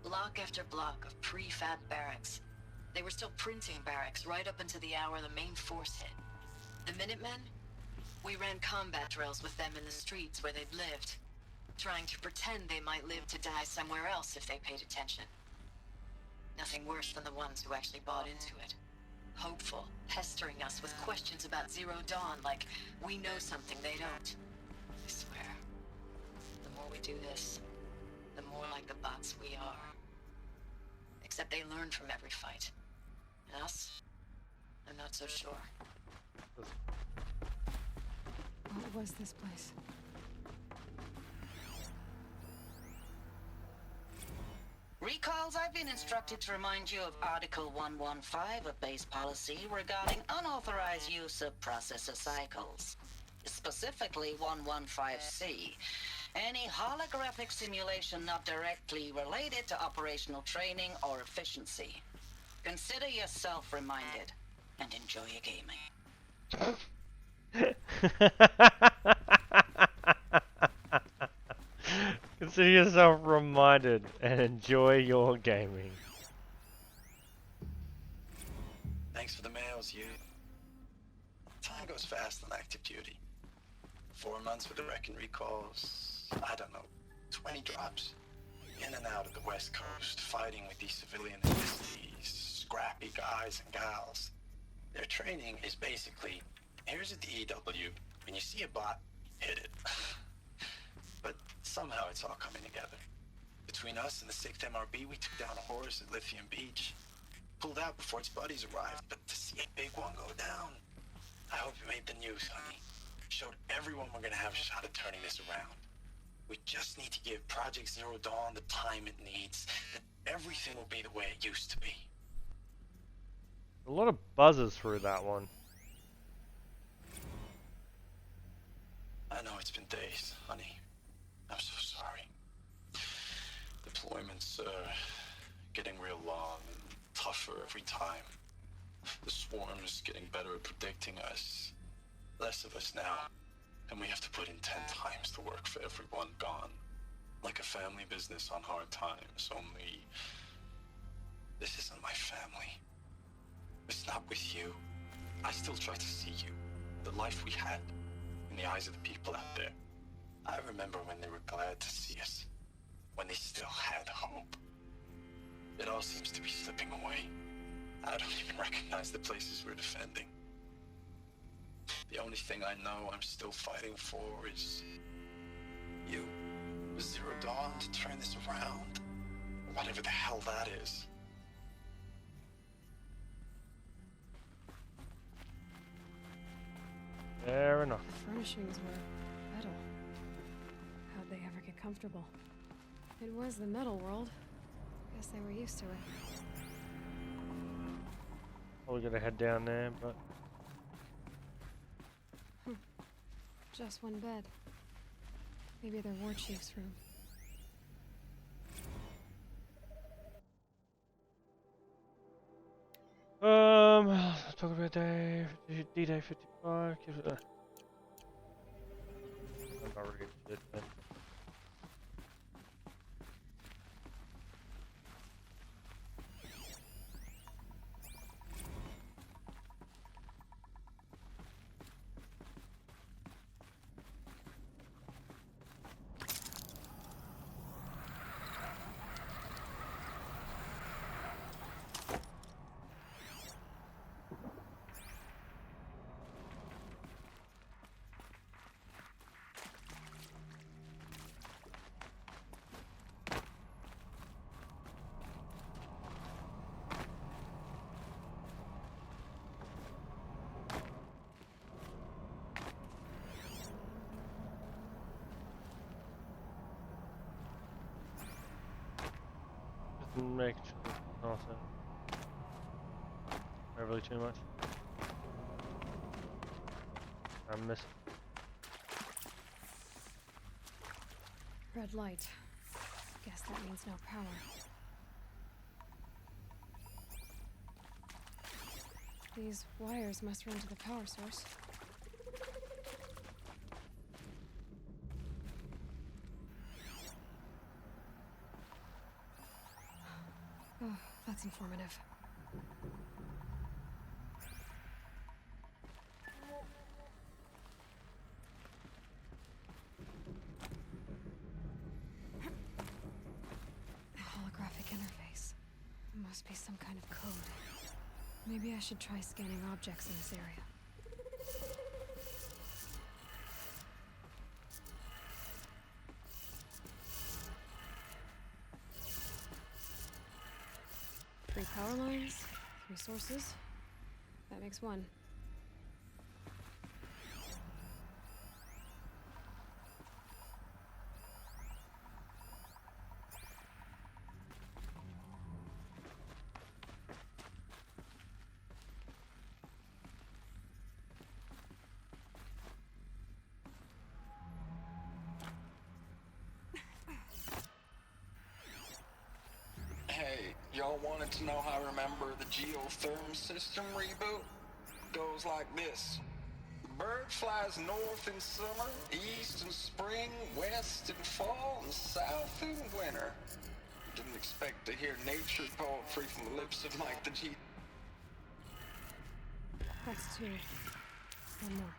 Block after block of prefab barracks. They were still printing barracks right up until the hour the main force hit. The Minutemen We ran combat drills with them in the streets where they'd lived, trying to pretend they might live to die somewhere else if they paid attention. Nothing worse than the ones who actually bought into it. Hopeful, pestering us with questions about Zero Dawn like we know something they don't. I swear, the more we do this, the more like the bots we are. Except they learn from every fight. And us? I'm not so sure. What was this place? Recalls, I've been instructed to remind you of Article 115 of base policy regarding unauthorized use of processor cycles. Specifically 115C. Any holographic simulation not directly related to operational training or efficiency. Consider yourself reminded and enjoy your gaming. Consider yourself reminded and enjoy your gaming. Thanks for the mails, you. Time goes fast on active duty. 4 months with the Wrecking Recalls, I don't know, 20 drops. In and out of the West Coast, fighting with these civilian enlistees, scrappy guys and gals. Their training is basically, here's a DEW, when you see a bot, hit it. But somehow it's all coming together. Between us and the 6th MRB, we took down a horse at Lithium Beach. Pulled out before its buddies arrived, but to see a big one go down, I hope you made the news, honey. Showed everyone we're gonna have a shot at turning this around. We just need to give Project Zero Dawn the time it needs, then everything will be the way it used to be. A lot of buzzes through that one. I know it's been days, honey. I'm so sorry. Deployments are getting real long and tougher every time. The swarm's getting better at predicting us. Less of us now. And we have to put in 10 times the work for everyone gone. Like a family business on hard times, only... this isn't my family. It's not with you. I still try to see you. The life we had. In the eyes of the people out there. I remember when they were glad to see us. When they still had hope. It all seems to be slipping away. I don't even recognize the places we're defending. The only thing I know I'm still fighting for is... you. Zero Dawn to turn this around. Whatever the hell that is. Fair enough. The furnishings were metal. How'd they ever get comfortable? It was the metal world. Guess they were used to it. Probably gonna head down there, but... Just one bed. Maybe their war chief's room. Talk about D-Day 55. I'm not really good, man. Make sure not overly too much. I'm missing. Red light. Guess that means no power. These wires must run to the power source. Oh, that's informative. Must be some kind of code. Maybe I should try scanning objects in this area. Three power lines, 3 sources. That makes 1. Hey, y'all wanted to know how I remember the geotherm system reboot? Goes like this. Bird flies north in summer, east in spring, west in fall, and south in winter. Didn't expect to hear nature poetry from the lips of Mike the G. That's 2. 1 more.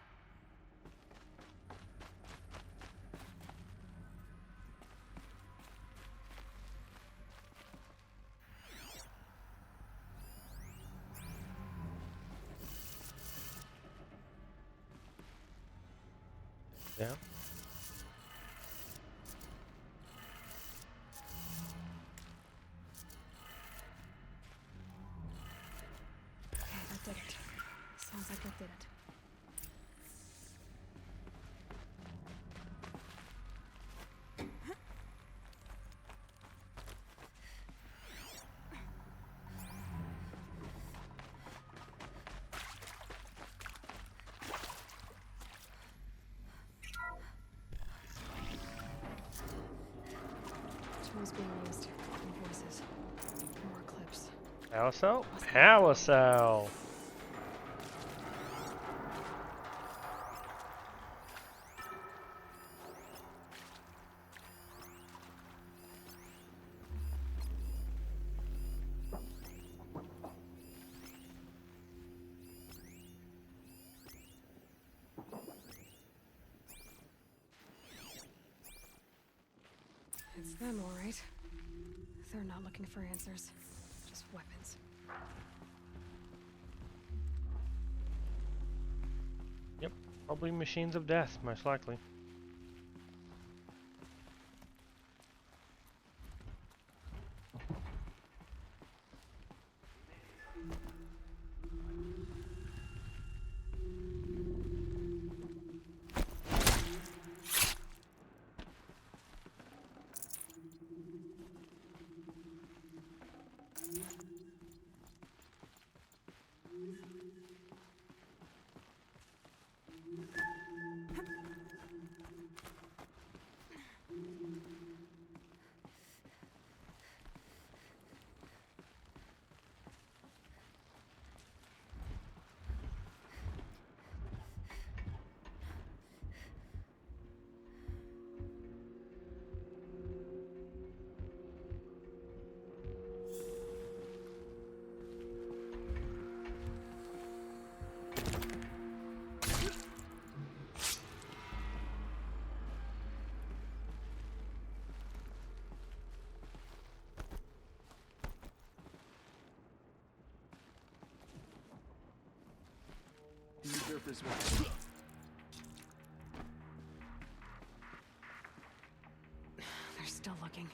Yeah. Okay, that did it. Sounds like it did it. Tools being used. More voices. More clips. Power cell? Power cell! It's them, all right. They're not looking for answers. Just weapons. Yep, probably machines of death, most likely. This way. They're still looking.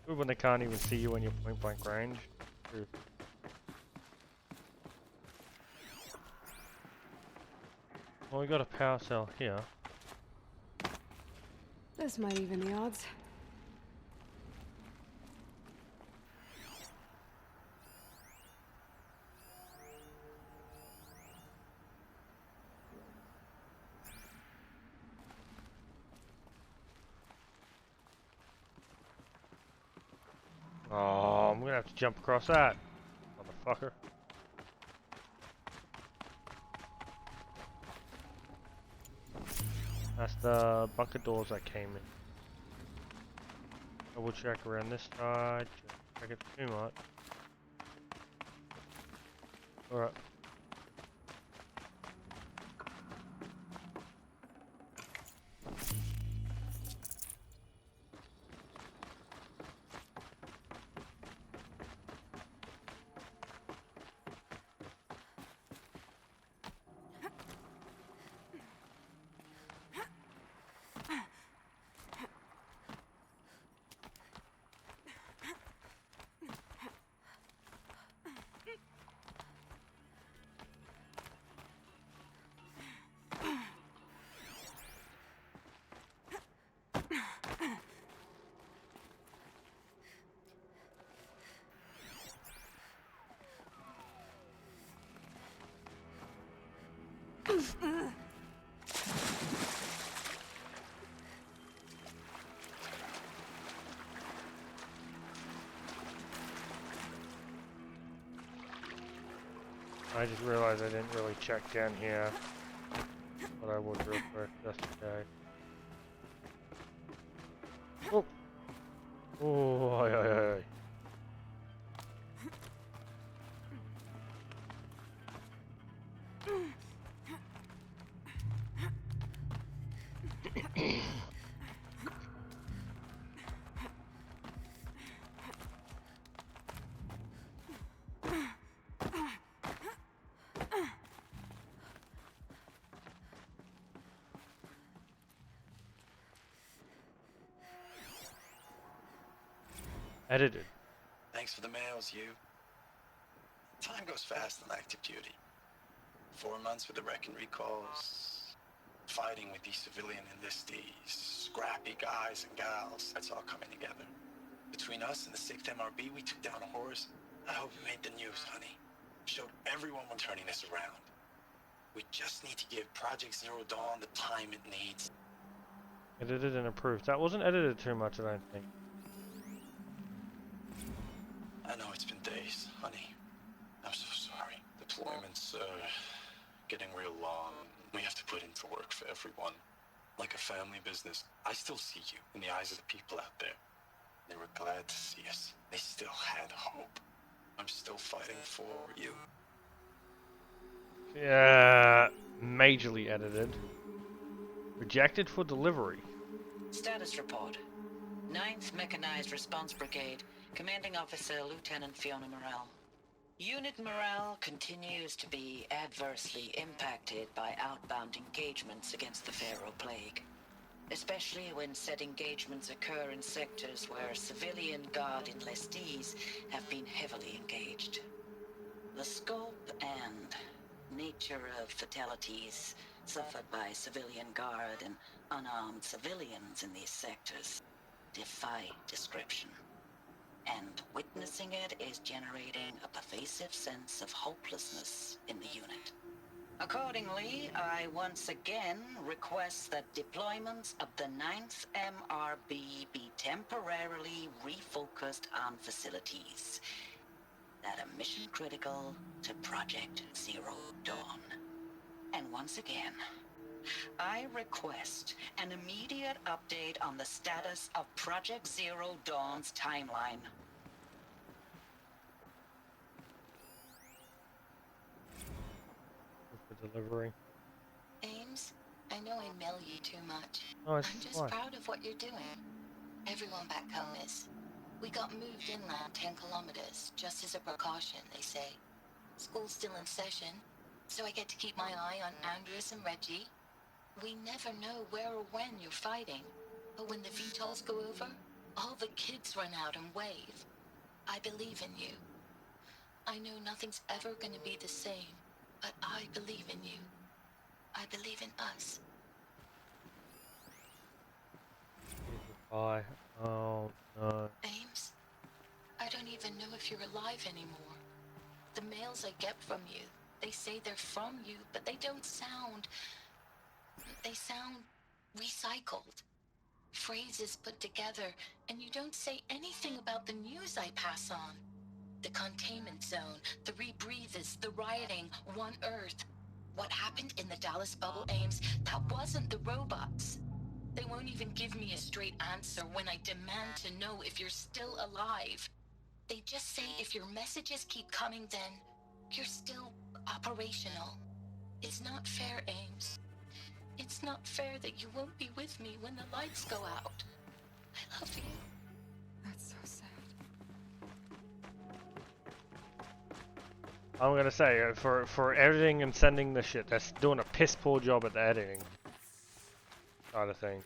Good when they can't even see you when you're point blank range. True. Well, we got a power cell here. This might even the odds. Oh, I'm gonna have to jump across that, motherfucker. That's the bunker doors I came in. Double check around this side. Check it too much. Alright. I just realized I didn't really check down here, but I would real quick, just in case. Oh! Oh, aye, aye, aye. Edited. Thanks for the mails, you. Time goes fast on active duty. 4 months with the wrecking recalls, fighting with these civilian enlistees, scrappy guys and gals. That's all coming together. Between us and the 6th MRB, we took down a horse. I hope it made the news, honey. Showed everyone we're turning this around. We just need to give Project Zero Dawn the time it needs. Edited and approved. That wasn't edited too much, I don't think. I know it's been days, honey. I'm so sorry. Deployments are getting real long. We have to put in for work for everyone. Like a family business. I still see you in the eyes of the people out there. They were glad to see us. They still had hope. I'm still fighting for you. Yeah, majorly edited. Rejected for delivery. Status report. 9th Mechanized Response Brigade, Commanding Officer Lieutenant Fiona Morell. Unit morale continues to be adversely impacted by outbound engagements against the Pharaoh Plague, especially when said engagements occur in sectors where civilian guard enlistees have been heavily engaged. The scope and nature of fatalities suffered by civilian guard and unarmed civilians in these sectors defy description. And witnessing it is generating a pervasive sense of hopelessness in the unit. Accordingly, I once again request that deployments of the 9th MRB be temporarily refocused on facilities that are mission critical to Project Zero Dawn. And once again, I request an immediate update on the status of Project Zero Dawn's timeline. For delivery. Ames, I know I mail you too much. Oh, it's I'm just fine. proud of what you're doing. Everyone back home is. We got moved inland 10 kilometers, just as a precaution, they say. School's still in session, so I get to keep my eye on Andres and Reggie. We never know where or when you're fighting, But when the VTOLs go over, all the kids run out and wave. I believe in you. I know nothing's ever gonna be the same, but I believe in you. I believe in us. Bye. Oh no. Ames, I don't even know if you're alive anymore. The mails I get from you, they say they're from you, but they don't sound... They sound recycled. Phrases put together, and you don't say anything about the news I pass on. The containment zone, the rebreathers, the rioting, One Earth. What happened in the Dallas bubble, Ames, that wasn't the robots. They won't even give me a straight answer when I demand to know if you're still alive. They just say if your messages keep coming, then you're still operational. It's not fair, Ames. It's not fair that you won't be with me when the lights go out. I love you. That's so sad. I'm gonna say, for editing and sending the shit, that's doing a piss poor job at the editing side of things.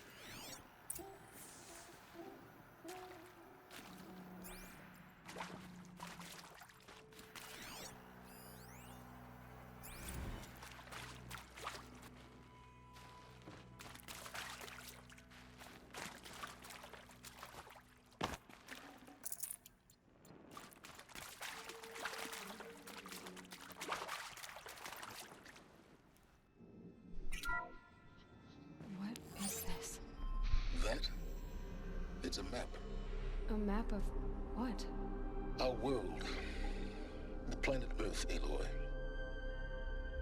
It's a map. A map of what? Our world. The planet Earth, Aloy.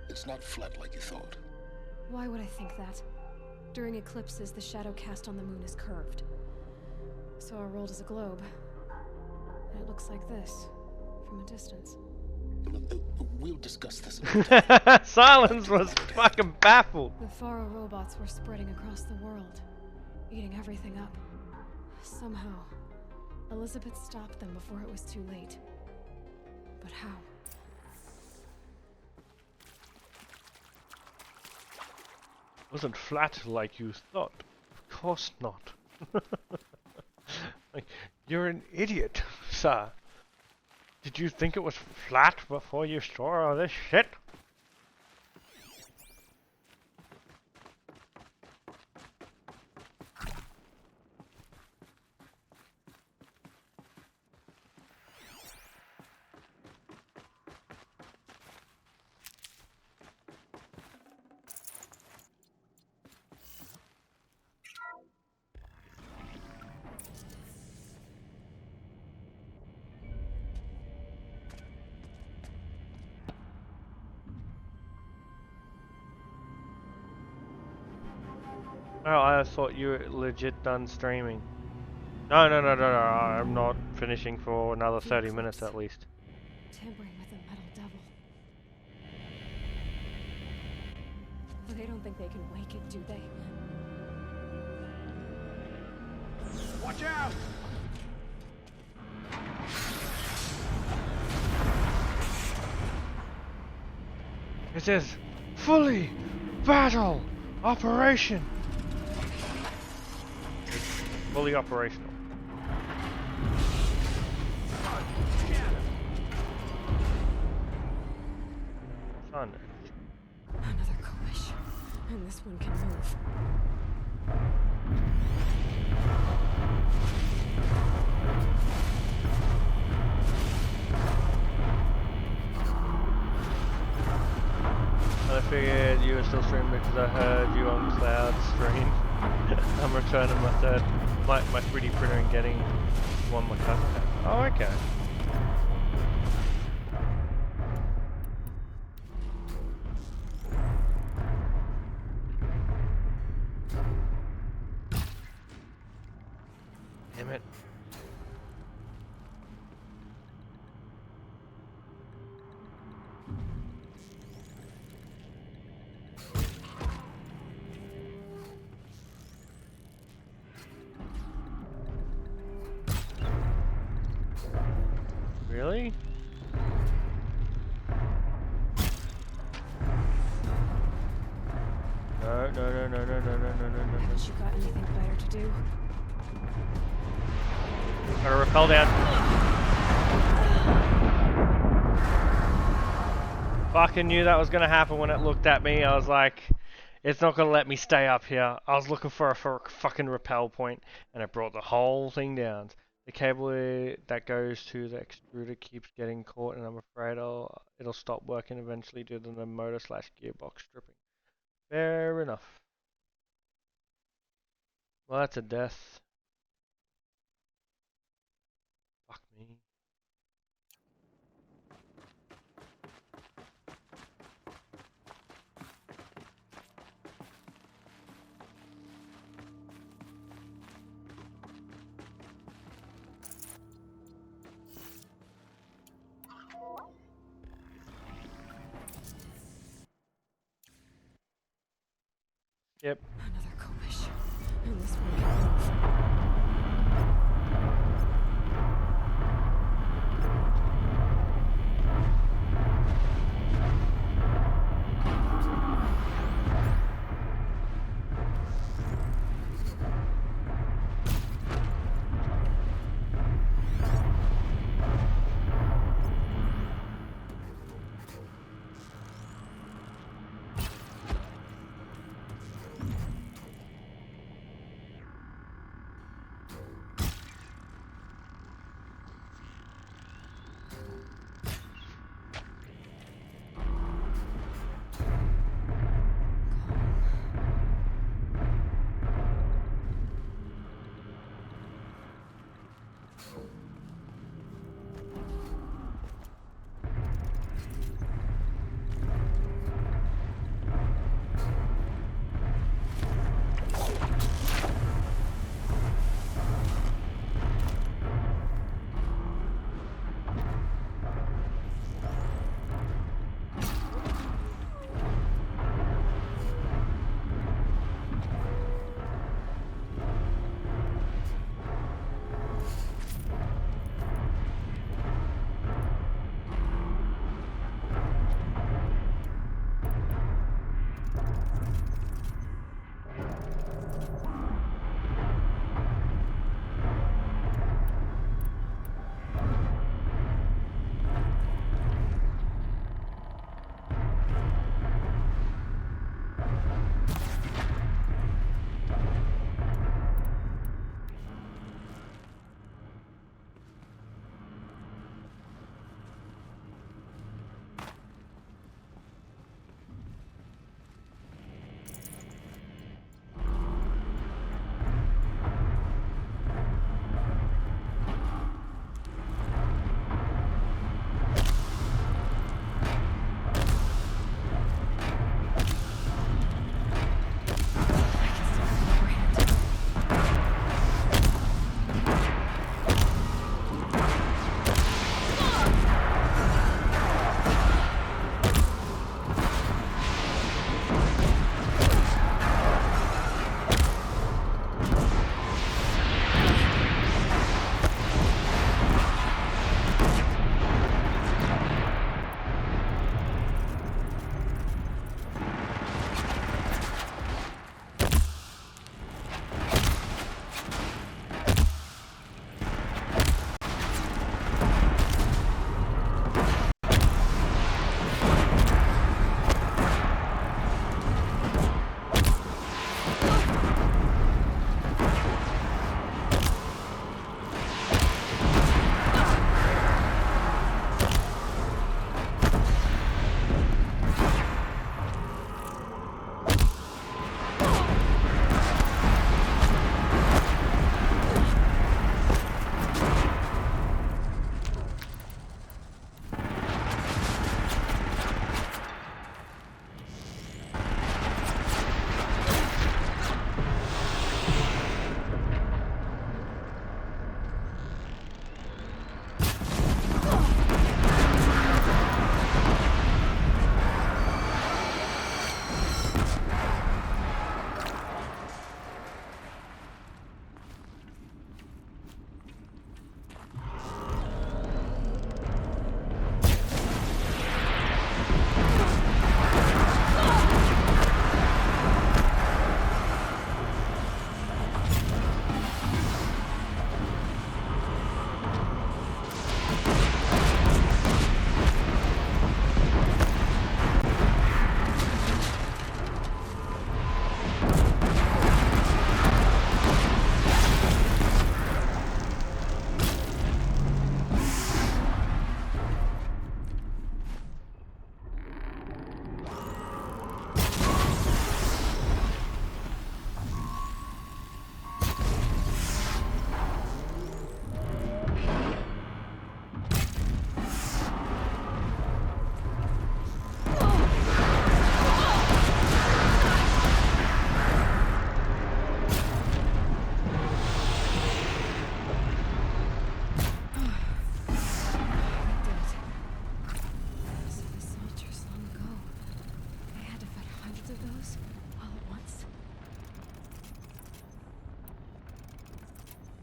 It's not flat like you thought. Why would I think that? During eclipses, the shadow cast on the moon is curved. So our world is a globe. And it looks like this, from a distance. We'll discuss this. Silence was fucking baffled. The Faro robots were spreading across the world, eating everything up. Somehow, Elizabeth stopped them before it was too late. But how? Wasn't flat like you thought. Of course not. Like, you're an idiot, sir. Did you think it was flat before you saw all this shit? Oh, I thought you were legit done streaming. No, I'm not finishing for another 30 minutes at least. Tampering with the metal devil. They don't think they can wake it, do they? Watch out! It says, fully battle operation. Fully operational. Fun. Another collision, and this one can move. I figured you were still streaming because I heard you on Cloud stream. I'm returning my 3D printer and getting one my cousin has. Oh, okay. Damn it. Really? No. Haven't you got anything better to do? Gotta rappel down. Fucking knew that was gonna happen when it looked at me. I was like, it's not gonna let me stay up here. I was looking for a fucking rappel point, and it brought the whole thing down. The cable that goes to the extruder keeps getting caught, and I'm afraid it'll stop working eventually due to the motor/gearbox stripping. Fair enough. Well, that's a death. Fuck me. Yep. Another collision. And this one.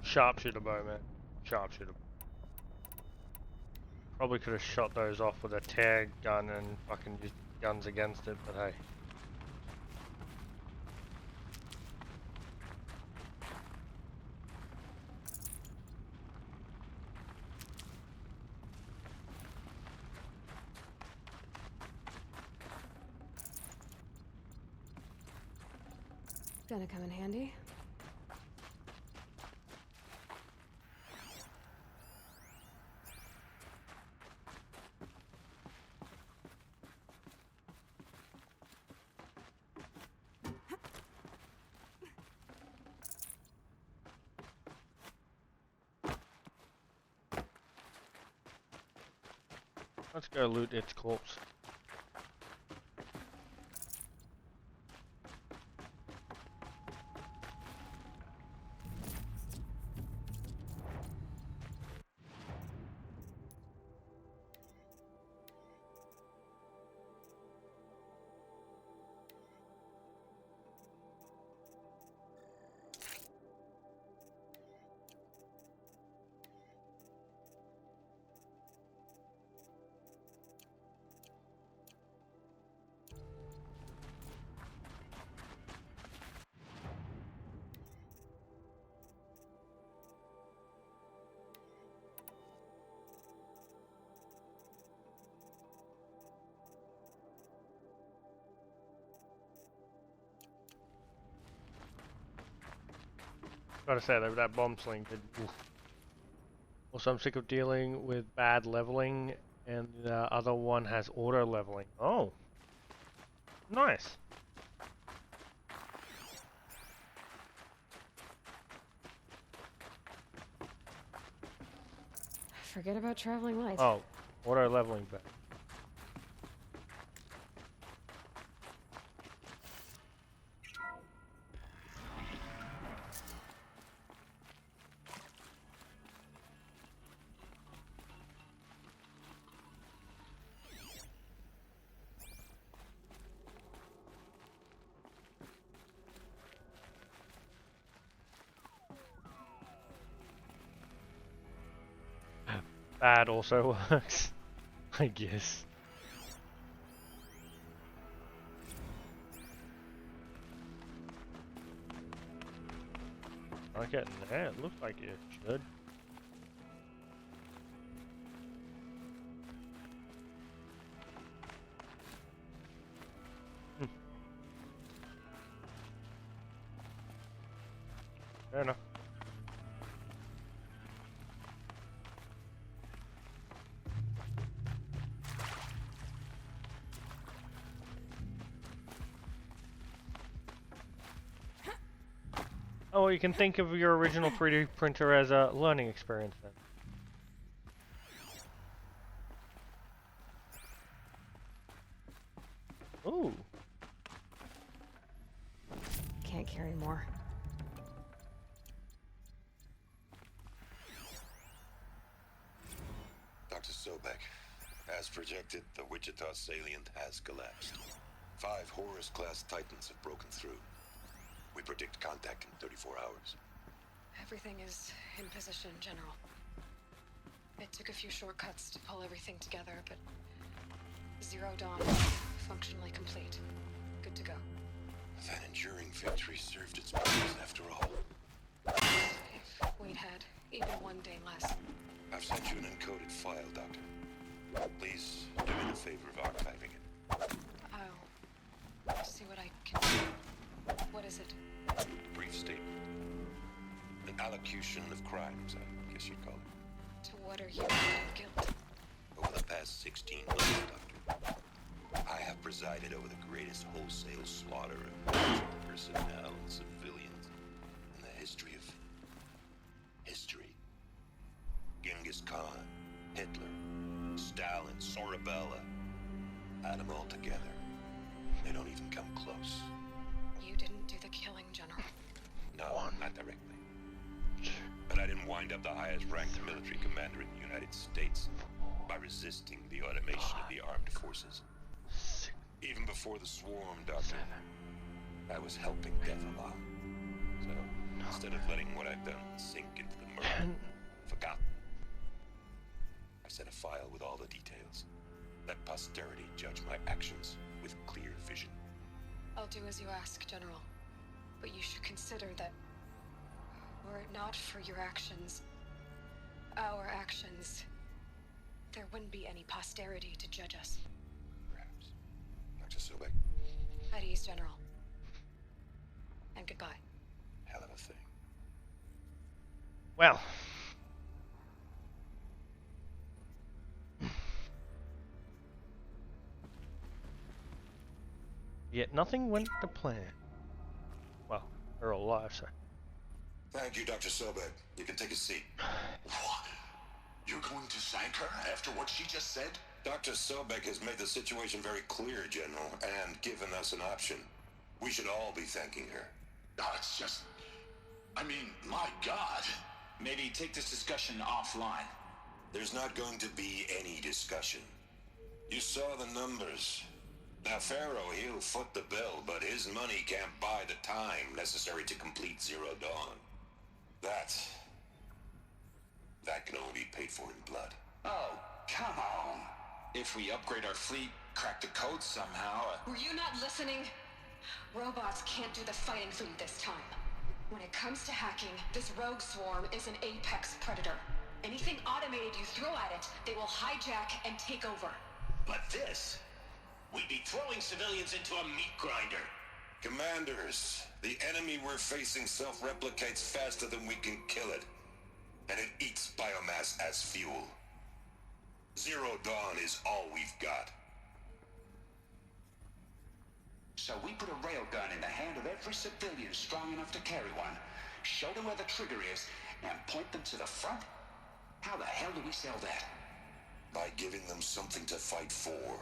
Sharpshooter bow, man. Sharpshooter. Probably could have shot those off with a tear gun and fucking used guns against it, but hey. Gonna come in handy. Let's go loot its corpse. Gotta say though, that bomb sling did. Oof. Also, I'm sick of dealing with bad leveling, and the other one has auto leveling. Oh, nice. Forget about traveling light. Oh, auto leveling back. Bad also works, I guess. Not getting there, it looks like it should. Fair enough. Oh, well, you can think of your original 3D printer as a learning experience then. Ooh. Can't carry more. Dr. Sobek, as projected, the Wichita salient has collapsed. 5 Horus-class Titans have broken through. We predict contact in 34 hours. Everything is in position, General. It took a few shortcuts to pull everything together, but Zero Dawn is functionally complete. Good to go. That enduring victory served its purpose after all. If we'd had even one day less. I've sent you an encoded file, Doctor. Please do me the favor of archiving it. I'll see what I can do. What is it? Brief statement. An allocution of crimes, I guess you'd call it. To what are you pleading guilt? Over the past 16 months, Doctor, I have presided over the greatest wholesale slaughter of military personnel and civilians in the history of history. Genghis Khan, Hitler, Stalin, Sorabella, add them all together. They don't even come close. You didn't do the killing, General. No, not directly. But I didn't wind up the highest ranked military commander in the United States by resisting the automation of the armed forces. Even before the swarm, Doctor, I was helping death along. So, instead of letting what I've done sink into the posterity judge my actions with clear vision. I'll do as you ask, General. But you should consider that were it not for your actions, our actions, there wouldn't be any posterity to judge us. Perhaps. Dr. Sobek, At ease, General. And goodbye. hell of a thing. Well. Yet nothing went to plan. Well, they're all alive, so. Thank you, Dr. Sobek. You can take a seat. What? You're going to thank her after what she just said? Dr. Sobek has made the situation very clear, General, and given us an option. We should all be thanking her. No, it's just... I mean, my God. Maybe take this discussion offline. There's not going to be any discussion. You saw the numbers. Now, Pharaoh, he'll foot the bill, but his money can't buy the time necessary to complete Zero Dawn. That can only be paid for in blood. Oh, come on. If we upgrade our fleet, crack the code somehow... Were you not listening? Robots can't do the fighting for you this time. When it comes to hacking, this rogue swarm is an apex predator. Anything automated you throw at it, they will hijack and take over. But this... we'd be throwing civilians into a meat grinder. Commanders, the enemy we're facing self-replicates faster than we can kill it. And it eats biomass as fuel. Zero Dawn is all we've got. So we put a railgun in the hand of every civilian strong enough to carry one, show them where the trigger is, and point them to the front? How the hell do we sell that? By giving them something to fight for.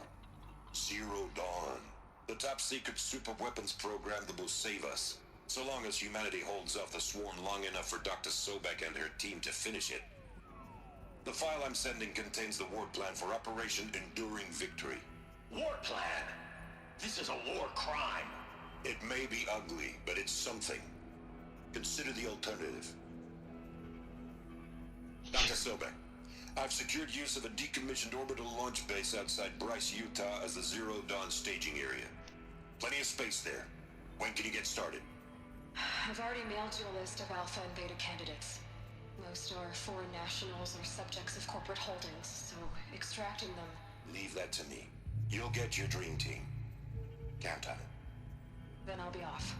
Zero Dawn. The top-secret super-weapons program that will save us. So long as humanity holds off the swarm long enough for Dr. Sobek and her team to finish it. The file I'm sending contains the war plan for Operation Enduring Victory. War plan? This is a war crime. It may be ugly, but it's something. Consider the alternative. Dr. Sobek, I've secured use of a decommissioned orbital launch base outside Bryce, Utah as the Zero Dawn staging area. Plenty of space there. When can you get started? I've already mailed you a list of Alpha and Beta candidates. Most are foreign nationals or subjects of corporate holdings, so extracting them... Leave that to me. You'll get your dream team. Count on it. Then I'll be off.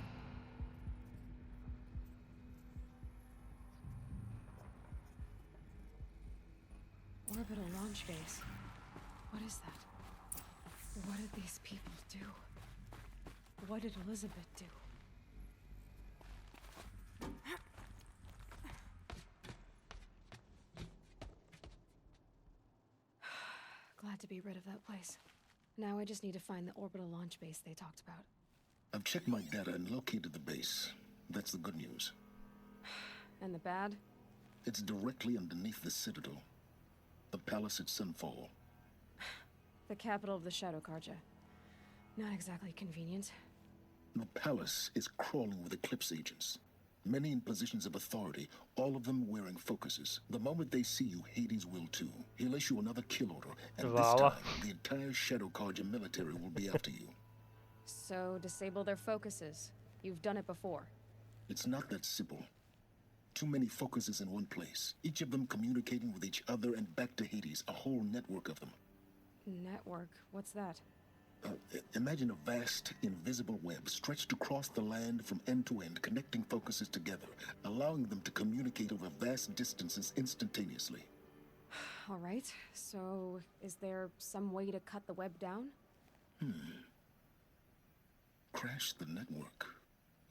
Orbital launch base. What is that? What did these people do? What did Elizabeth do? Glad to be rid of that place. Now I just need to find the orbital launch base they talked about. I've checked my data and located the base. That's the good news. And the bad? It's directly underneath the Citadel. The palace at Sunfall. The capital of the Shadow Carja. Not exactly convenient. The palace is crawling with Eclipse agents. Many in positions of authority, all of them wearing focuses. The moment they see you, Hades will too. He'll issue another kill order, and this time, the entire Shadow Carja military will be after you. So, disable their focuses. You've done it before. It's not that simple. Too many focuses in one place, each of them communicating with each other and back to Hades, a whole network of them. Network? What's that? Imagine a vast, invisible web stretched across the land from end to end, connecting focuses together, allowing them to communicate over vast distances instantaneously. All right, so is there some way to cut the web down? Crash the network.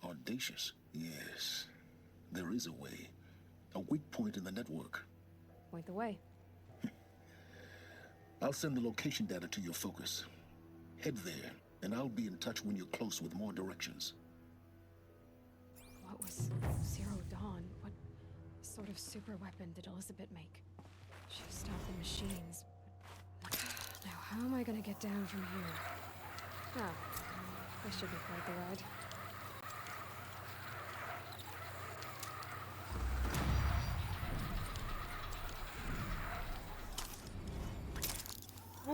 Audacious. Yes, there is a way. A weak point in the network. Point the way. I'll send the location data to your focus. Head there, and I'll be in touch when you're close with more directions. What was Zero Dawn? What sort of super weapon did Elizabeth make? She stopped the machines. Now, how am I gonna get down from here? Ah, this should be quite the ride.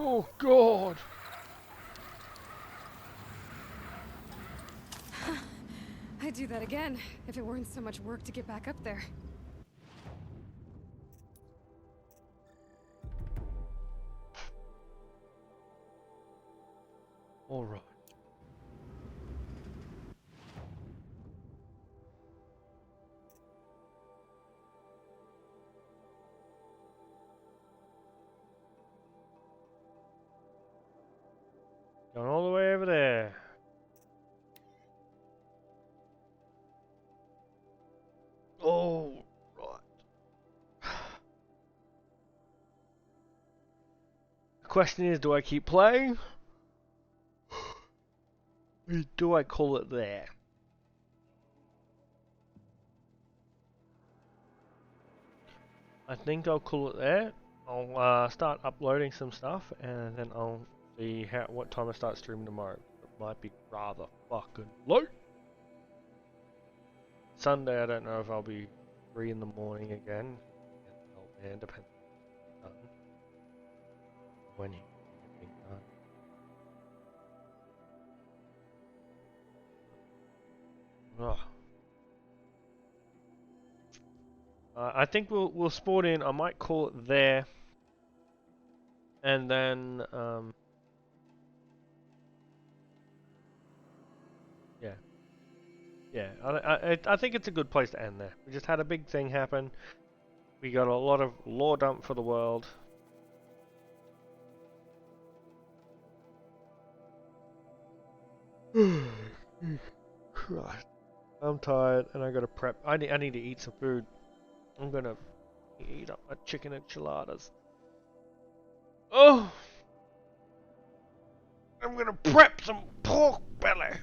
Oh God. I'd do that again if it weren't so much work to get back up there. All right. Going all the way over there. Oh, right. The question is, do I keep playing? Or do I call it there? I think I'll call it there. I'll start uploading some stuff, and then I'll see what time I start streaming tomorrow. It might be rather fucking late. Sunday, I don't know if I'll be 3 in the morning again. Oh man, depends when he gets done. I think we'll sport in. I might call it there, and then yeah. I think it's a good place to end there. We just had a big thing happen. We got a lot of lore dump for the world. Christ. I'm tired and I gotta prep. I need to eat some food. I'm gonna eat up my chicken enchiladas. Oh! I'm gonna prep some pork belly.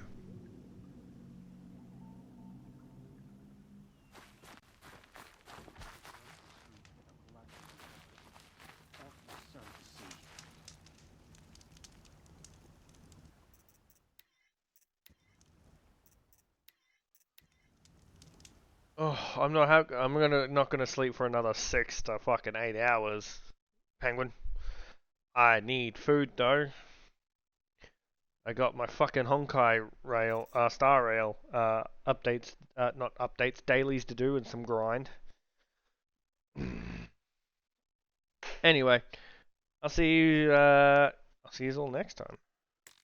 Oh, I'm not gonna sleep for another 6 to fucking 8 hours, Penguin. I need food though. I got my fucking Honkai rail, Star Rail, updates, not updates, dailies to do and some grind. Anyway, I'll see you all next time.